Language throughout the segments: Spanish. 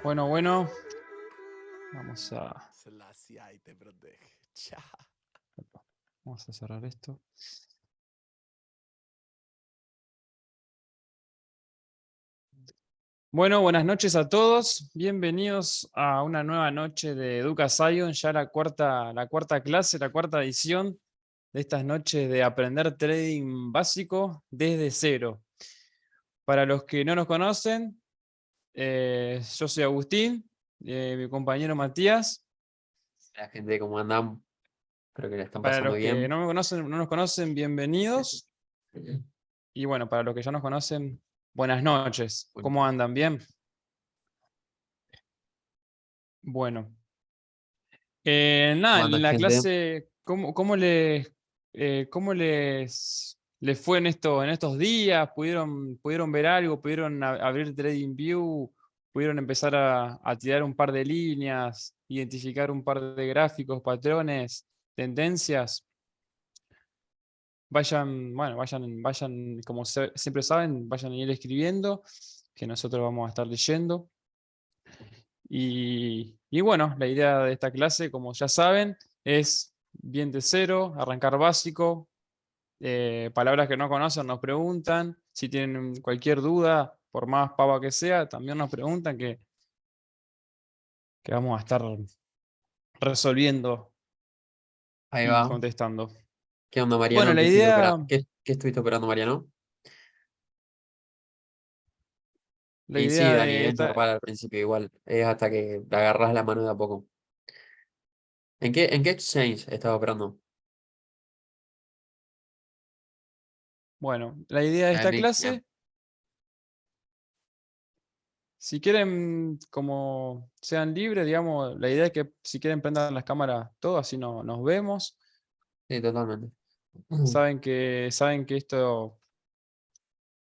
Bueno, vamos a, Selassie te protege. Cha. vamos a cerrar esto. Bueno, buenas noches a todos. Bienvenidos a una nueva noche de Educa Science, ya la cuarta clase, la cuarta edición de estas noches de aprender trading básico desde cero. Para los que no nos conocen, yo soy Agustín, mi compañero Matías. La gente, ¿cómo andan? Espero que la están Para pasando los que bien. no nos conocen, bienvenidos. Y bueno, para los que ya nos conocen, buenas noches. Bueno, ¿Cómo andan? ¿Bien? Bueno. ¿cómo Nada, en anda, la gente? clase, cómo les fue en estos días? ¿Pudieron ver algo? ¿Pudieron abrir TradingView? ¿Pudieron empezar a tirar un par de líneas? ¿Identificar un par de gráficos, patrones, tendencias? Vayan, como siempre saben, vayan a ir escribiendo, que nosotros vamos a estar leyendo. Y bueno, la idea de esta clase, como ya saben, es bien de cero, arrancar básico. Palabras que no conocen nos preguntan. Si tienen cualquier duda, por más pava que sea, también nos preguntan que vamos a estar resolviendo Ahí y va. contestando. ¿Qué onda, Bueno, Mariano? la idea, ¿Qué estuviste operando, Mariano? la Y sí, idea Dani, de es esta, normal al principio igual. Es hasta que te agarras la mano de a poco. ¿En qué exchange estás operando? bueno, la idea de esta Mixia. clase, si quieren, como sean libres, digamos, la idea es que si quieren prender las cámaras todos, así nos vemos. Sí, totalmente. Saben que esto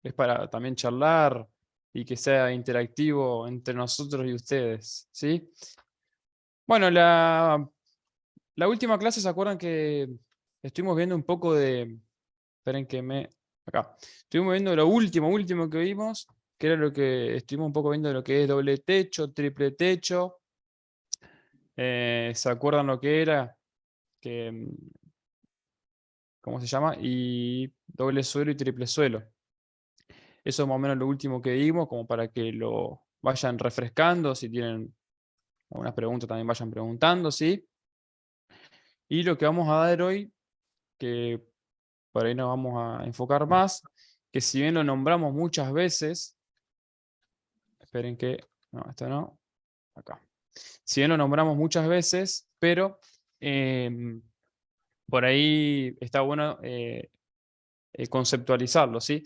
es para también charlar y que sea interactivo entre nosotros y ustedes, ¿sí? Bueno, la última clase, ¿se acuerdan que estuvimos viendo un poco de... Esperen que me... Acá. Estuvimos viendo lo último que vimos, que era lo que estuvimos un poco viendo de lo que es doble techo, triple techo. ¿Se acuerdan lo que era? Que, ¿cómo se llama? Y doble suelo y triple suelo. Eso es más o menos lo último que vimos, como para que lo vayan refrescando. Si tienen algunas preguntas, también vayan preguntando, ¿sí? Y lo que vamos a ver hoy, que por ahí nos vamos a enfocar más, que si bien lo nombramos muchas veces, esperen que, no, esto no, acá. Si bien lo nombramos muchas veces, pero por ahí está bueno conceptualizarlo, ¿sí?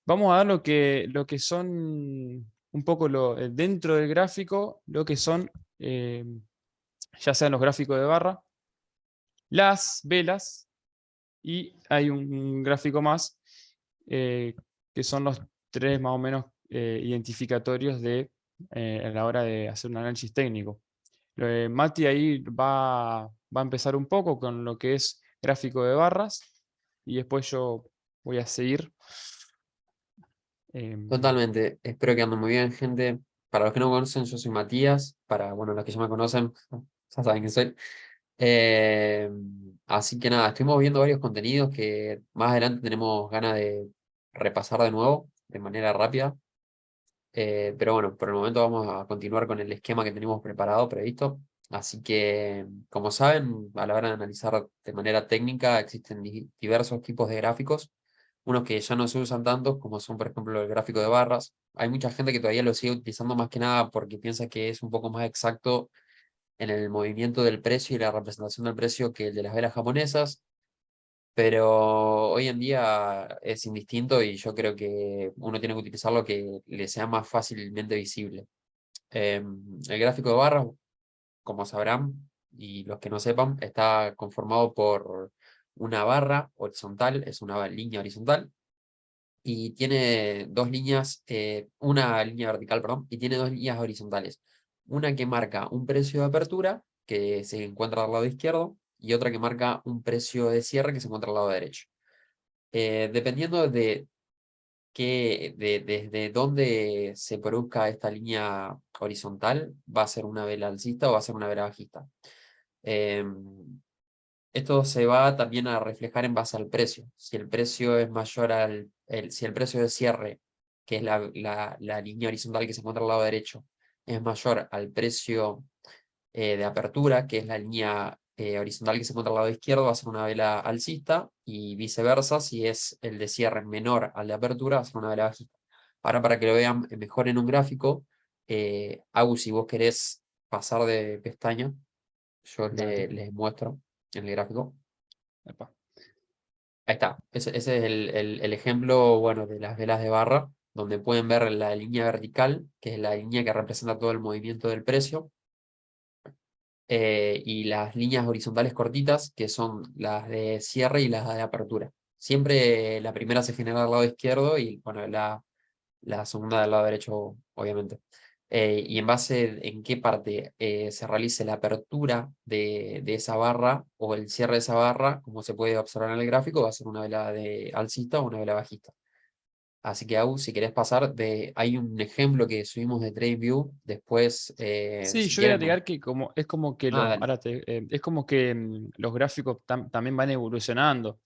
Vamos a ver lo que son un poco dentro del gráfico, lo que son, eh, ya sean los gráficos de barra, las velas, y hay un gráfico más, eh, que son los tres más o menos identificatorios a la hora de hacer un análisis técnico. Mati ahí va a empezar un poco con lo que es gráfico de barras y después yo voy a seguir. Totalmente. Espero que anden muy bien, gente. Para los que no me conocen, yo soy Matías. Bueno, los que ya me conocen, ya saben quién soy. Eh, Así que nada, estuvimos viendo varios contenidos que más adelante tenemos ganas de repasar de nuevo, de manera rápida. Pero bueno, por el momento vamos a continuar con el esquema que tenemos preparado, previsto. Así que, como saben, a la hora de analizar de manera técnica, existen diversos tipos de gráficos. Unos que ya no se usan tanto, como son, por ejemplo, el gráfico de barras. Hay mucha gente que todavía lo sigue utilizando más que nada porque piensa que es un poco más exacto en el movimiento del precio y la representación del precio que el de las velas japonesas, pero hoy en día es indistinto y yo creo que uno tiene que utilizar lo que le sea más fácilmente visible. El gráfico de barras, como sabrán, y los que no sepan, está conformado por una barra horizontal, es una línea horizontal, y tiene dos líneas, una línea vertical, perdón, y tiene dos líneas horizontales. Una que marca un precio de apertura, que se encuentra al lado izquierdo, y otra que marca un precio de cierre que se encuentra al lado derecho. Dependiendo de desde dónde se produzca esta línea horizontal, va a ser una vela alcista o va a ser una vela bajista. Esto se va también a reflejar en base al precio. Si el precio es mayor si el precio de cierre, que es la línea horizontal que se encuentra al lado derecho, es mayor al precio de apertura, que es la línea horizontal que se encuentra al lado izquierdo, va a ser una vela alcista, y viceversa, si es el de cierre menor al de apertura, va a ser una vela bajista. Ahora, para que lo vean mejor en un gráfico, Agus, si vos querés pasar de pestaña, yo Dale. les muestro en el gráfico. Epa. Ahí está. Ese es el ejemplo, bueno, de las velas de barra, donde pueden ver la línea vertical, que es la línea que representa todo el movimiento del precio, y las líneas horizontales cortitas, que son las de cierre y las de apertura. Siempre la primera se genera al lado izquierdo y, bueno, la segunda del lado derecho, obviamente. Y en base en qué parte se realice la apertura de esa barra o el cierre de esa barra, como se puede observar en el gráfico, va a ser una vela de alcista o una vela bajista. Así que, Au, si querés pasar hay un ejemplo que subimos de TradingView, después, Sí, si yo quería quieren... agregar que es como que Dale. es como que los gráficos también van evolucionando.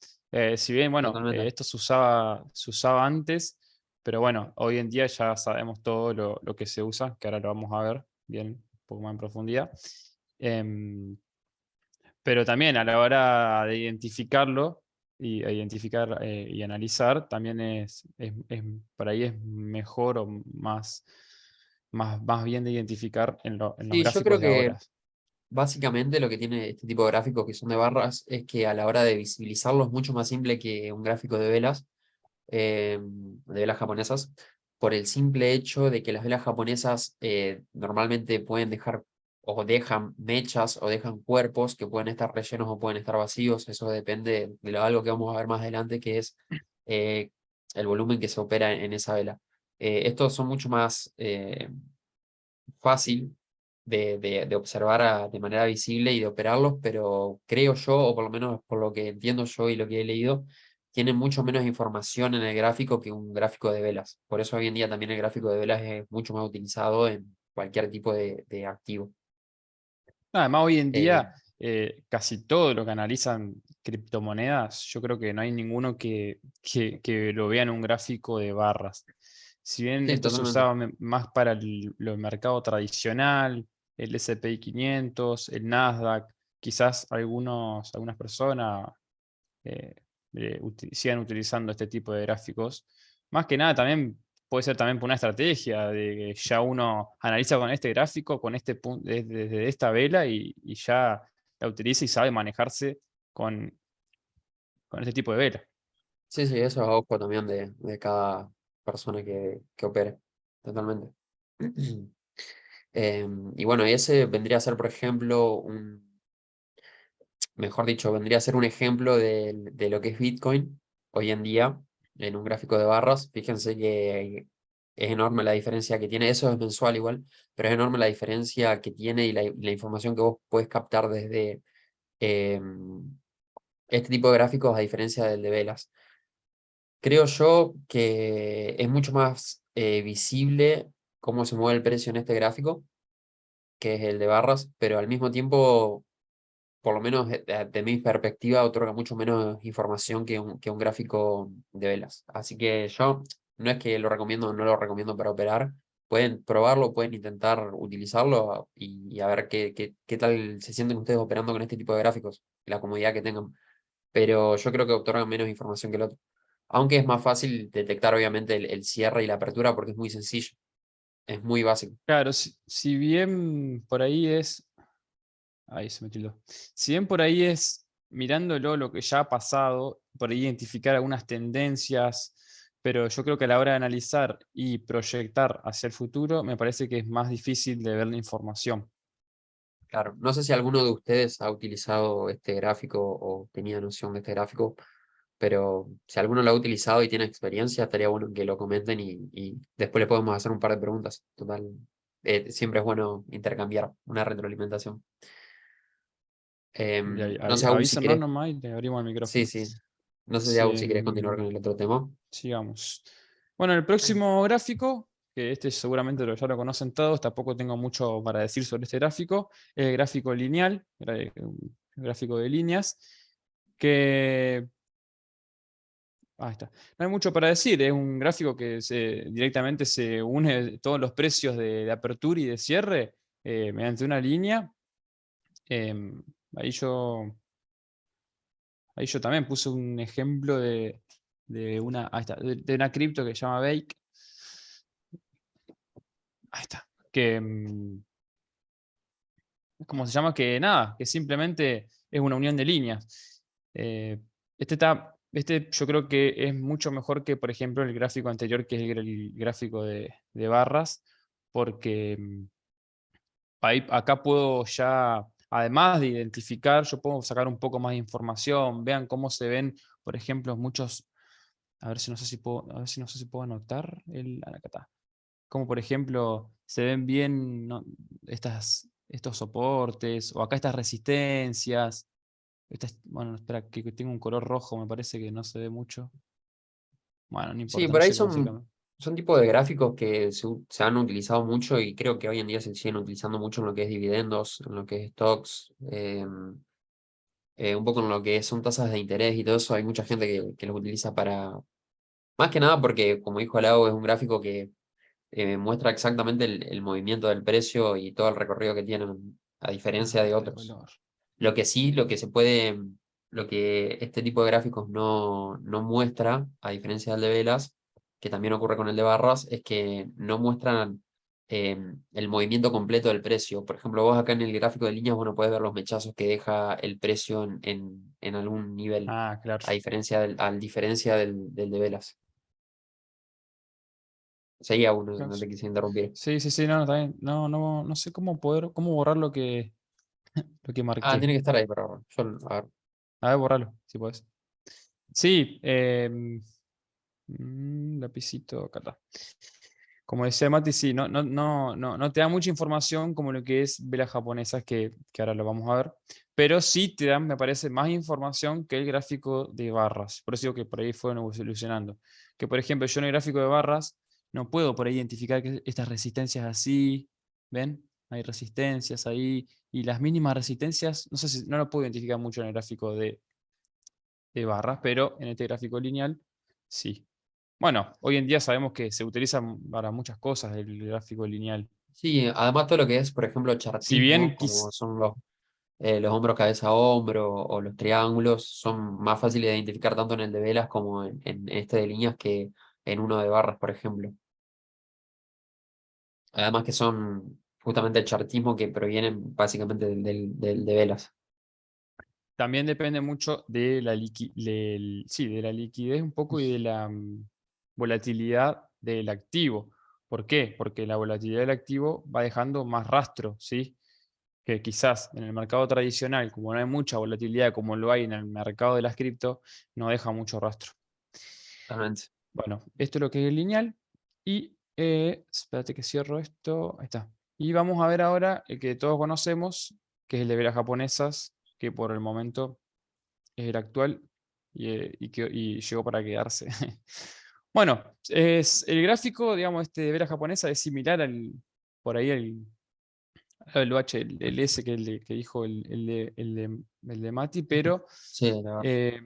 Si bien, bueno, Totalmente. esto se usaba antes, pero bueno, hoy en día ya sabemos todo lo que se usa, que ahora lo vamos a ver bien, un poco más en profundidad. Em, pero también a la hora de identificarlo identificar y analizar, también por ahí es mejor o más bien de identificar en los Sí, yo gráficos creo de que ahora. básicamente lo que tiene este tipo de gráficos que son de barras es que a la hora de visibilizarlo es mucho más simple que un gráfico de velas japonesas, por el simple hecho de que las velas japonesas normalmente pueden dejar o dejan mechas o dejan cuerpos que pueden estar rellenos o pueden estar vacíos. Eso depende de algo que vamos a ver más adelante, que es eh, el volumen que se opera en esa vela. Estos son mucho más fácil de observar de manera visible y de operarlos, pero creo yo, o por lo menos por lo que entiendo yo y lo que he leído, tienen mucho menos información en el gráfico que un gráfico de velas. Por eso hoy en día también el gráfico de velas es mucho más utilizado en cualquier tipo de activo. Además, hoy en Eh, día, casi todo lo que analizan criptomonedas, yo creo que no hay ninguno que lo vea en un gráfico de barras. Si bien sí, esto se totalmente. usaba más para el mercado tradicional, el S&P 500, el Nasdaq, quizás algunas personas sigan utilizando este tipo de gráficos. Más que nada también puede ser también por una estrategia de que ya uno analiza con este gráfico, con este punto, desde esta vela y ya la utiliza y sabe manejarse con, con este tipo de vela. Sí, sí, eso es a ojo también de cada persona que opere. Totalmente. Y bueno, ese vendría a ser, por ejemplo, mejor dicho, vendría a ser un ejemplo de lo que es Bitcoin hoy en día en un gráfico de barras. Fíjense que es enorme la diferencia que tiene, eso es mensual igual, pero es enorme la diferencia que tiene y la información que vos puedes captar desde este tipo de gráficos a diferencia del de velas. Creo yo que es mucho más visible cómo se mueve el precio en este gráfico, que es el de barras, pero al mismo tiempo, por lo menos de mi perspectiva, otorga mucho menos información que un gráfico de velas. Así que yo no es que lo recomiendo o no lo recomiendo para operar. Pueden probarlo, pueden intentar utilizarlo y a ver qué tal se sienten ustedes operando con este tipo de gráficos, la comodidad que tengan. Pero yo creo que otorgan menos información que el otro. Aunque es más fácil detectar, obviamente, el cierre y la apertura porque es muy sencillo, es muy básico. Claro, si bien por ahí es. Ahí se me tildó. Si bien por ahí es mirándolo lo que ya ha pasado, por ahí identificar algunas tendencias, pero yo creo que a la hora de analizar y proyectar hacia el futuro, me parece que es más difícil de ver la información. Claro, no sé si alguno de ustedes ha utilizado este gráfico o tenía noción de este gráfico, pero si alguno lo ha utilizado y tiene experiencia, estaría bueno que lo comenten y después le podemos hacer un par de preguntas. Total, siempre es bueno intercambiar una retroalimentación. No sé, aún si Avísennos querés, nomás y le abrimos el sí, micrófono. sí, no sé si aún Sí, si querés continuar con el otro tema. sigamos. Bueno, el próximo gráfico, que este seguramente ya lo conocen todos, tampoco tengo mucho para decir sobre este gráfico, es el gráfico lineal, un gráfico de líneas, que ahí está. No hay mucho para decir, es un gráfico que directamente se une todos los precios de apertura y de cierre mediante una línea. Em, ahí yo, ahí yo también puse un ejemplo de una, ahí está, de una cripto que se llama Bake. Ahí está. Que, ¿cómo se llama? Que nada, que simplemente es una unión de líneas. Este yo creo que es mucho mejor que, por ejemplo, el gráfico anterior, que es el gráfico de barras, porque acá puedo ya, además de identificar, yo puedo sacar un poco más de información. Vean cómo se ven, por ejemplo, muchos, a ver si no sé si puedo, a ver si no sé si puedo anotar acá está. Como por ejemplo, se ven bien, ¿no?, estos soportes, o acá estas resistencias. Bueno, espera, que tengo un color rojo, me parece que no se ve mucho. Bueno, no Sí, importa, por no ahí sé cómo se son, llama. son tipos de gráficos que se han utilizado mucho y creo que hoy en día se siguen utilizando mucho en lo que es dividendos, en lo que es stocks, un poco en lo que son tasas de interés y todo eso. Hay mucha gente que los utiliza para, más que nada porque, como dijo Lau, es un gráfico que muestra exactamente el movimiento del precio y todo el recorrido que tienen, a diferencia Ahí de está el otros. color. Lo que sí, lo que se puede, lo que este tipo de gráficos no muestra, a diferencia del de velas, que también ocurre con el de barras, es que no muestran el movimiento completo del precio. Por ejemplo, vos acá en el gráfico de líneas, vos no podés ver los mechazos que deja el precio en algún nivel, Ah, claro. a diferencia del de velas. Seguía uno, Claro. no te quise interrumpir. Sí, sí, sí, no, no, está bien. No, no, no sé cómo borrar lo que Ah, marqué. tiene que estar ahí, pero yo, a ver. A ver, borralo, si podés. Sí, lapicito, acá está. Como decía Mati, sí, no te da mucha información como lo que es velas japonesas, que ahora lo vamos a ver, pero sí te dan, me parece, más información que el gráfico de barras. Por eso digo que por ahí fueron evolucionando. Que por ejemplo, yo en el gráfico de barras no puedo por ahí identificar que estas resistencias así, ¿ven? Hay resistencias ahí, y las mínimas resistencias, no sé si no lo puedo identificar mucho en el gráfico de barras, pero en este gráfico lineal, sí. Bueno, hoy en día sabemos que se utiliza para muchas cosas el gráfico lineal. Sí, además todo lo que es, por ejemplo, Si chartismo, bien como son los hombros cabeza a hombro o los triángulos, son más fáciles de identificar tanto en el de velas como en este de líneas que en uno de barras, por ejemplo. Además que son justamente el chartismo que provienen básicamente del de velas. también depende mucho de sí, de la liquidez un poco y de la volatilidad del activo. ¿Por qué? Porque la volatilidad del activo va dejando más rastro, ¿sí? Que quizás en el mercado tradicional, como no hay mucha volatilidad como lo hay en el mercado de las cripto, no deja mucho rastro. Totalmente. Bueno, esto es lo que es el lineal. Y espérate que cierro esto. Ahí está. Y vamos a ver ahora el que todos conocemos, que es el de velas japonesas, que por el momento es el actual y llegó para quedarse. Bueno, el gráfico, digamos, este de velas japonesa es similar por ahí al UHLS, que, que dijo el de Mati, pero Sí, la verdad.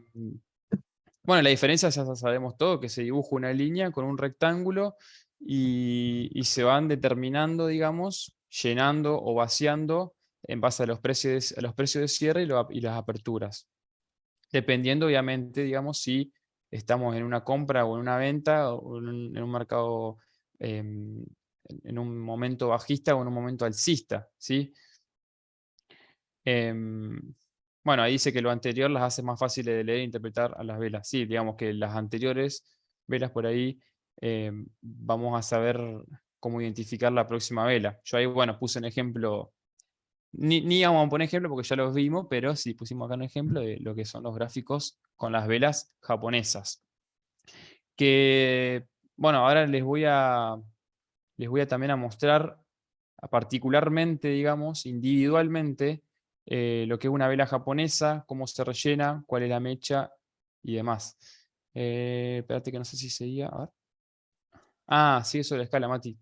bueno, la diferencia ya sabemos todo, que se dibuja una línea con un rectángulo y se van determinando, digamos, llenando o vaciando en base a los precios de cierre y las aperturas. Dependiendo, obviamente, digamos, si estamos en una compra o en una venta o en un mercado, en un momento bajista o en un momento alcista, ¿sí? Em, bueno, ahí dice que lo anterior las hace más fáciles de leer e interpretar a las velas. Sí, digamos que las anteriores velas por ahí vamos a saber cómo identificar la próxima vela. Yo ahí, bueno, puse un ejemplo, ni vamos a poner ejemplo porque ya los vimos, pero sí pusimos acá un ejemplo de lo que son los gráficos con las velas japonesas. Que, bueno, ahora les voy a también a mostrar particularmente, digamos, individualmente, lo que es una vela japonesa, cómo se rellena, cuál es la mecha y demás. Espérate que no sé si seguía. A ver. Ah, sí, eso de la escala, Mati.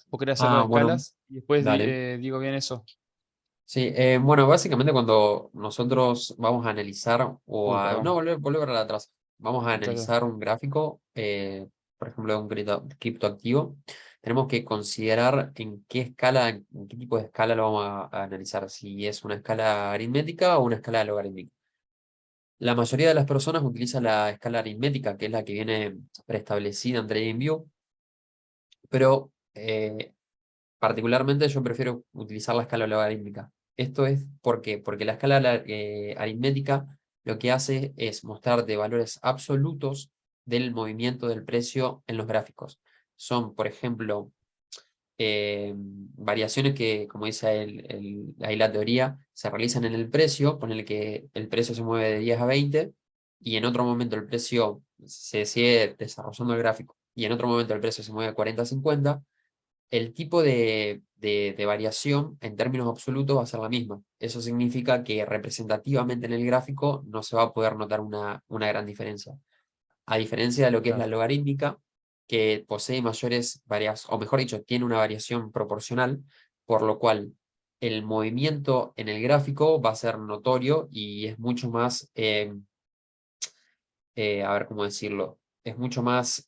¿Vos querés hacerlo de Bueno, escalas? Y después dale. digo bien eso. Sí, bueno, básicamente cuando nosotros vamos a analizar o a... No, Perdón. volver para atrás. Vamos a Dale. analizar un gráfico, por ejemplo, de un criptoactivo. Tenemos que considerar en qué escala, en qué tipo de escala lo vamos a analizar. Si es una escala aritmética o una escala logarítmica. La mayoría de las personas utiliza la escala aritmética, que es la que viene preestablecida en TradingView, pero particularmente yo prefiero utilizar la escala logarítmica. Esto es ¿por qué? Porque la escala aritmética lo que hace es mostrarte valores absolutos del movimiento del precio en los gráficos. Son, por ejemplo, variaciones que, como dice ahí la teoría, se realizan en el precio, ponele que el precio se mueve de 10 a 20 y en otro momento el precio se sigue desarrollando el gráfico y en otro momento el precio se mueve de 40 a 50, el tipo de variación en términos absolutos va a ser la misma. Eso significa que representativamente en el gráfico no se va a poder notar una gran diferencia. A diferencia de lo que es la Claro, logarítmica, que posee mayores variaciones, o mejor dicho, tiene una variación proporcional, por lo cual el movimiento en el gráfico va a ser notorio y es mucho más, a ver cómo decirlo, es mucho más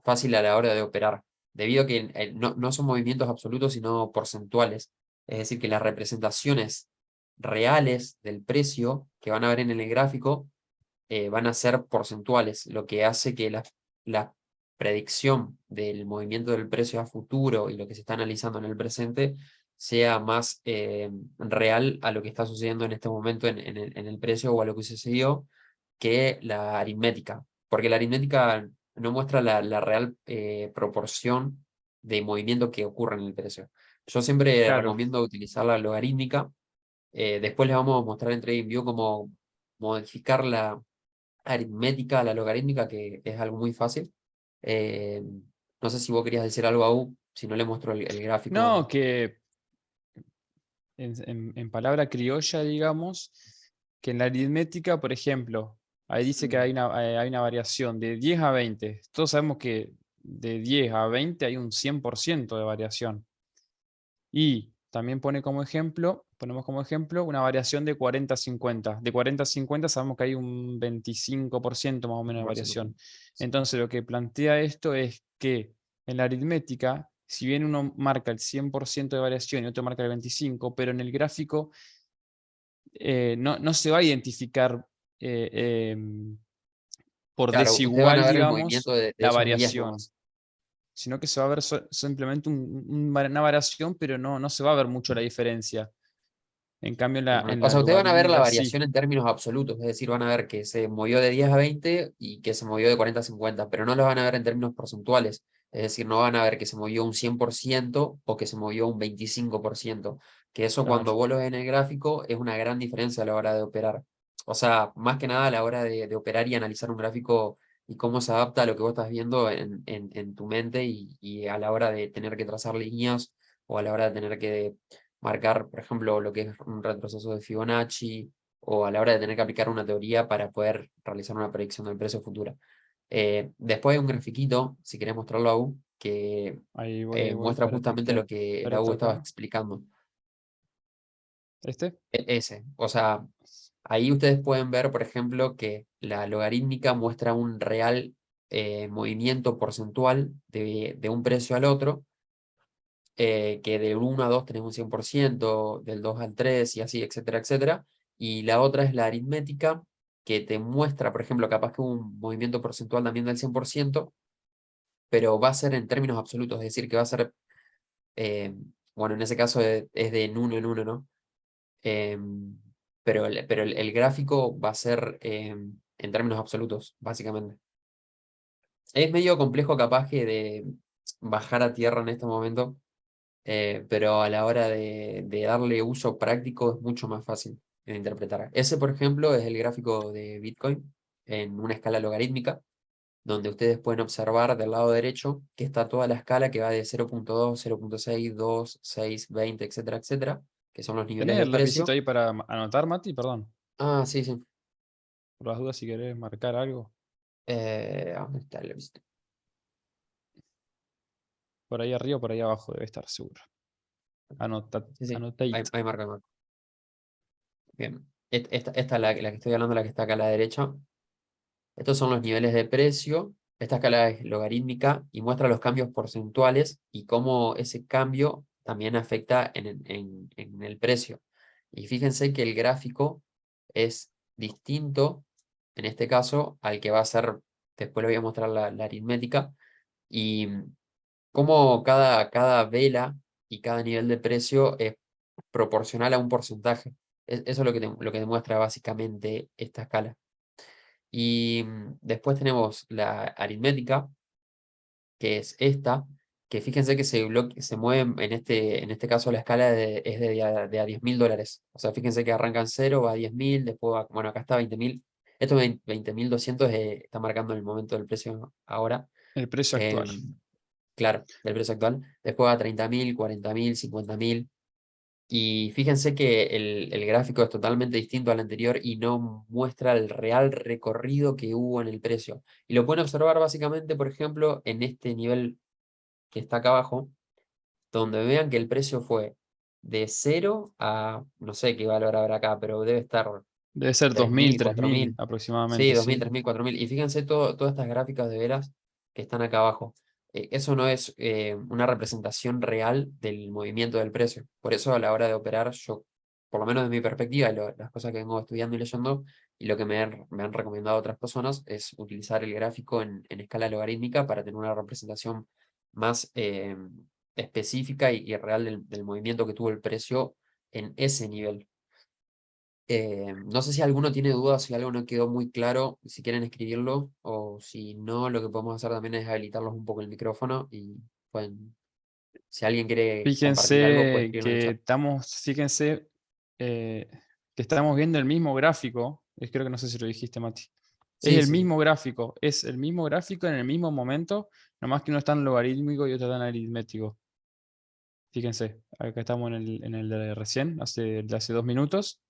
fácil a la hora de operar, debido a que no son movimientos absolutos, sino porcentuales. Es decir, que las representaciones reales del precio que van a ver en el gráfico van a ser porcentuales, lo que hace que la predicción del movimiento del precio a futuro y lo que se está analizando en el presente sea más real a lo que está sucediendo en este momento en el precio o a lo que sucedió que la aritmética, porque la aritmética no muestra la real proporción de movimiento que ocurre en el precio. Yo siempre claro, recomiendo utilizar la logarítmica. Después les vamos a mostrar en TradingView cómo modificar la aritmética a la logarítmica, que es algo muy fácil. Eh, no sé si vos querías decir algo aún, si no le muestro el no, gráfico. que en palabra criolla, digamos, que en la aritmética, por ejemplo, ahí dice que hay una variación de 10 a 20. Todos sabemos que de 10 a 20 hay un 100% de variación. Y también ponemos como ejemplo una variación de 40 a 50. De 40 a 50 sabemos que hay un 25% más o menos de variación. Entonces lo que plantea esto es que en la aritmética, si bien uno marca el 100% de variación y otro marca el 25%, pero en el gráfico no se va a identificar por Claro, ustedes van a desigual, ver el movimiento digamos, de la esos días variación, nomás. sino que se va a ver simplemente una variación, pero no se va a ver mucho la diferencia. En cambio, en O la sea, ustedes van a ver la logarítmica sí. variación en términos absolutos, es decir, van a ver que se movió de 10 a 20 y que se movió de 40 a 50, pero no lo van a ver en términos porcentuales, es decir, no van a ver que se movió un 100% o que se movió un 25%, que eso cuando Claro, vos lo ves en el gráfico es una gran diferencia a la hora de operar. O sea, más que nada a la hora de operar y analizar un gráfico y cómo se adapta a lo que vos estás viendo en tu mente y a la hora de tener que trazar líneas o a la hora de tener que marcar, por ejemplo, lo que es un retroceso de Fibonacci o a la hora de tener que aplicar una teoría para poder realizar una predicción del precio futuro. Después hay un grafiquito, si querés mostrarlo aún, que ahí voy, muestra espérate, justamente lo que el espérate Agu estaba acá. explicando. ¿Este? Ese, o sea, ahí ustedes pueden ver, por ejemplo, que la logarítmica muestra un real movimiento porcentual de un precio al otro, que del 1 a 2 tenemos un 100%, del 2 al 3 y así, etcétera, etcétera. Y la otra es la aritmética, que te muestra, por ejemplo, capaz que un movimiento porcentual también del 100%, pero va a ser en términos absolutos, es decir, que va a ser, eh, bueno, en ese caso es de en uno en uno, ¿no? Pero el gráfico va a ser en términos absolutos, básicamente. Es medio complejo capaz que de bajar a tierra en este momento, pero a la hora de darle uso práctico es mucho más fácil de interpretar. Ese, por ejemplo, es el gráfico de Bitcoin en una escala logarítmica, donde ustedes pueden observar del lado derecho que está toda la escala que va de 0.2, 0.6, 2, 6, 20, etcétera, etcétera, que son los niveles ¿Tenés de el lapicito precio. ahí para anotar, Mati? Perdón, Ah, sí, sí. por las dudas si querés marcar algo. ¿Dónde está el lapicito? Por ahí arriba, por ahí abajo debe estar seguro. Sí, sí. Anotate. Ahí marco, ahí marco. Bien. Esta es la que estoy hablando, la que está acá a la derecha. Estos son los niveles de precio. Esta escala es logarítmica y muestra los cambios porcentuales y cómo ese cambio también afecta en el precio. Y fíjense que el gráfico es distinto, en este caso, al que va a ser, después le voy a mostrar la aritmética, y cómo cada vela y cada nivel de precio es proporcional a un porcentaje. Eso es lo que demuestra básicamente esta escala. Y después tenemos la aritmética, que es esta, que fíjense que se mueve, en este caso la escala es de a 10.000 dólares. O sea, fíjense que arranca en 0, va a 10.000, después va, bueno, acá está 20.000. Esto 20.200 está marcando el momento del precio ahora. El precio actual. Claro, del precio actual. Después va a 30.000, 40.000, 50.000. Y fíjense que el gráfico es totalmente distinto al anterior y no muestra el real recorrido que hubo en el precio. Y lo pueden observar básicamente, por ejemplo, en este nivel que está acá abajo, donde vean que el precio fue de 0 a, no sé qué valor habrá acá, pero debe estar Debe ser 3.000, 2.000, 3.000 4.000. Sí, aproximadamente, 2.000, sí. 3.000, 4.000. Y fíjense todas estas gráficas de velas que están acá abajo. Eso no es una representación real del movimiento del precio. Por eso a la hora de operar, yo, por lo menos de mi perspectiva, y las cosas que vengo estudiando y leyendo, y lo que me han recomendado otras personas, es utilizar el gráfico en escala logarítmica para tener una representación más específica y real del movimiento que tuvo el precio en ese nivel. No sé si alguno tiene dudas, si algo no quedó muy claro, si quieren escribirlo, o si no, lo que podemos hacer también es habilitarlos un poco el micrófono y pueden, si alguien quiere compartir algo, puede Fíjense escribirlo en el que chat. fíjense que estamos viendo el mismo gráfico. Creo que no sé si lo dijiste, Mati. Es Sí, el sí, sí. mismo gráfico, en el mismo momento, nomás que uno está en logarítmico y otro está en aritmético. Fíjense, acá estamos en el de recién, de hace 2 minutos.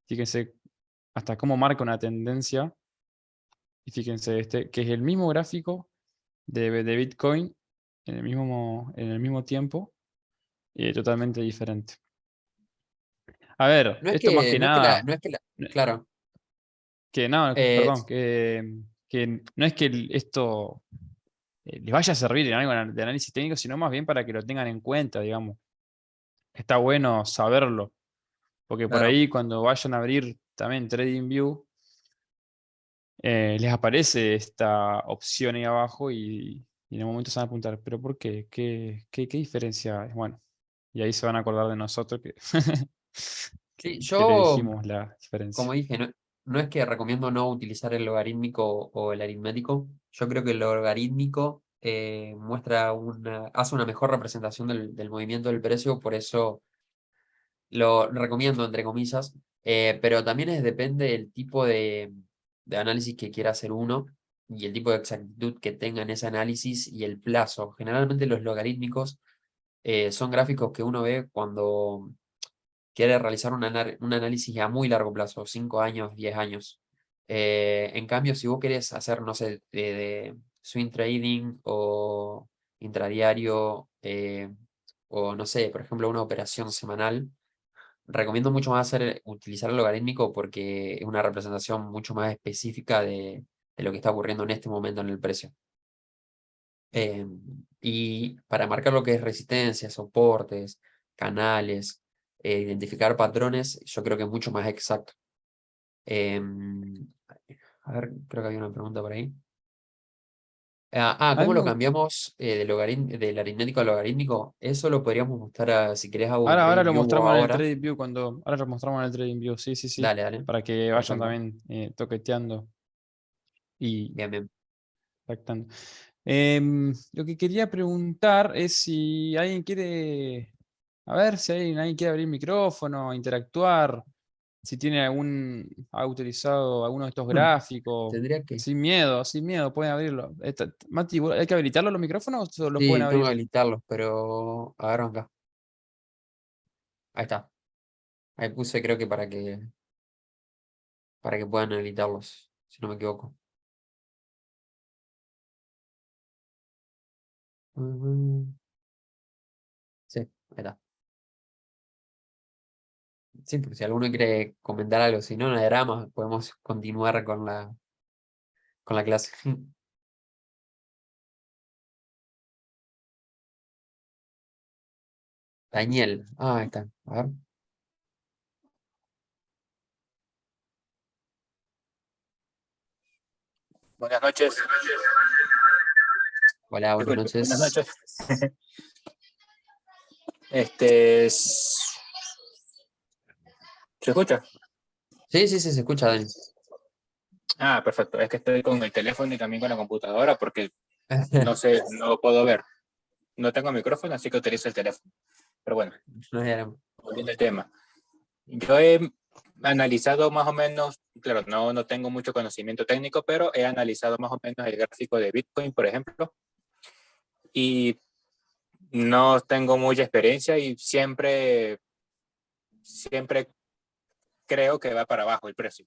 Fíjense hasta cómo marca una tendencia. Y fíjense que es el mismo gráfico de Bitcoin en el mismo tiempo y totalmente diferente. A ver, No es esto más que, que no es que la, nada, no es que la, claro, que no, eh, perdón, que no es que esto les vaya a servir en algo de análisis técnico, sino más bien para que lo tengan en cuenta, digamos. Está bueno saberlo, porque por claro. ahí cuando vayan a abrir también TradingView, les aparece esta opción ahí abajo y en un momento se van a preguntar, ¿pero por qué? ¿Qué diferencia hay? Bueno, y ahí se van a acordar de nosotros Sí, que le yo, dijimos la diferencia. como dije, no es que recomiendo no utilizar el logarítmico o el aritmético. Yo creo que el logarítmico hace una mejor representación del movimiento del precio, por eso lo recomiendo, entre comillas, pero también depende del tipo de análisis que quiera hacer uno y el tipo de exactitud que tenga en ese análisis y el plazo. Generalmente los logarítmicos son gráficos que uno ve cuando quiere realizar un análisis a muy largo plazo, 5 años, 10 años. En cambio, si vos querés hacer, no sé, de swing trading o intradiario, o no sé, por ejemplo, una operación semanal, recomiendo mucho más utilizar el logarítmico porque es una representación mucho más específica de lo que está ocurriendo en este momento en el precio. Y para marcar lo que es resistencia, soportes, canales, identificar patrones, yo creo que es mucho más exacto. Em, a ver, creo que había una pregunta por ahí. A mí ¿Cómo lo me cambiamos del aritmético al logarítmico? Eso lo podríamos mostrar, si querés, hago un Ahora lo TradingView o mostramos en el ahora. TradingView ahora lo mostramos en el TradingView, sí, sí, sí, Dale, dale. para que vayan Perfecto. también toqueteando y Bien, bien. tactando. Lo que quería preguntar es si alguien quiere, a ver si alguien quiere abrir el micrófono, interactuar, si tiene ha utilizado alguno de estos gráficos, Tendría que. sin miedo, pueden abrirlo. Mati, ¿hay que habilitarlo los micrófonos o los pueden Sí, tengo que abrir? habilitarlos, pero. A ver, acá. Ahí está. Ahí puse, creo que para que puedan habilitarlos, si no me equivoco. Ujú. Ahí está. Sí, porque si alguno quiere comentar algo, si no, no hay drama, podemos continuar con la clase. Daniel, ahí está. A ver. Buenas noches. Hola, buenas Disculpe, buenas noches. noches. ¿Se escucha? Sí, sí, sí, se escucha, Dani. Ah, perfecto. Es que estoy con el teléfono y también con la computadora porque no sé, no puedo ver. No tengo micrófono, así que utilizo el teléfono. Pero bueno, No hay drama. volviendo al tema. Yo he analizado más o menos, claro, no tengo mucho conocimiento técnico, pero he analizado más o menos el gráfico de Bitcoin, por ejemplo, y no tengo mucha experiencia y siempre creo que va para abajo el precio,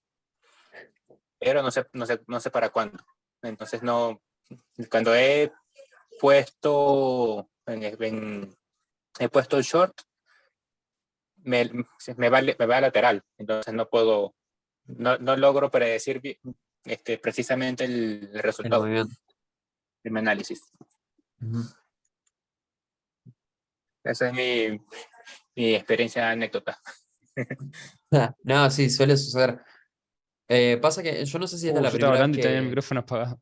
pero no sé para cuándo. Entonces cuando puesto he puesto el short, me, me va a lateral, entonces no logro predecir precisamente el El resultado movimiento. de mi análisis. Ujú. Esa es mi experiencia anécdota. No, sí, suele suceder. Pasa que yo no sé si esta es la Yo estaba primera vez hablando y tenía el que. micrófono apagado.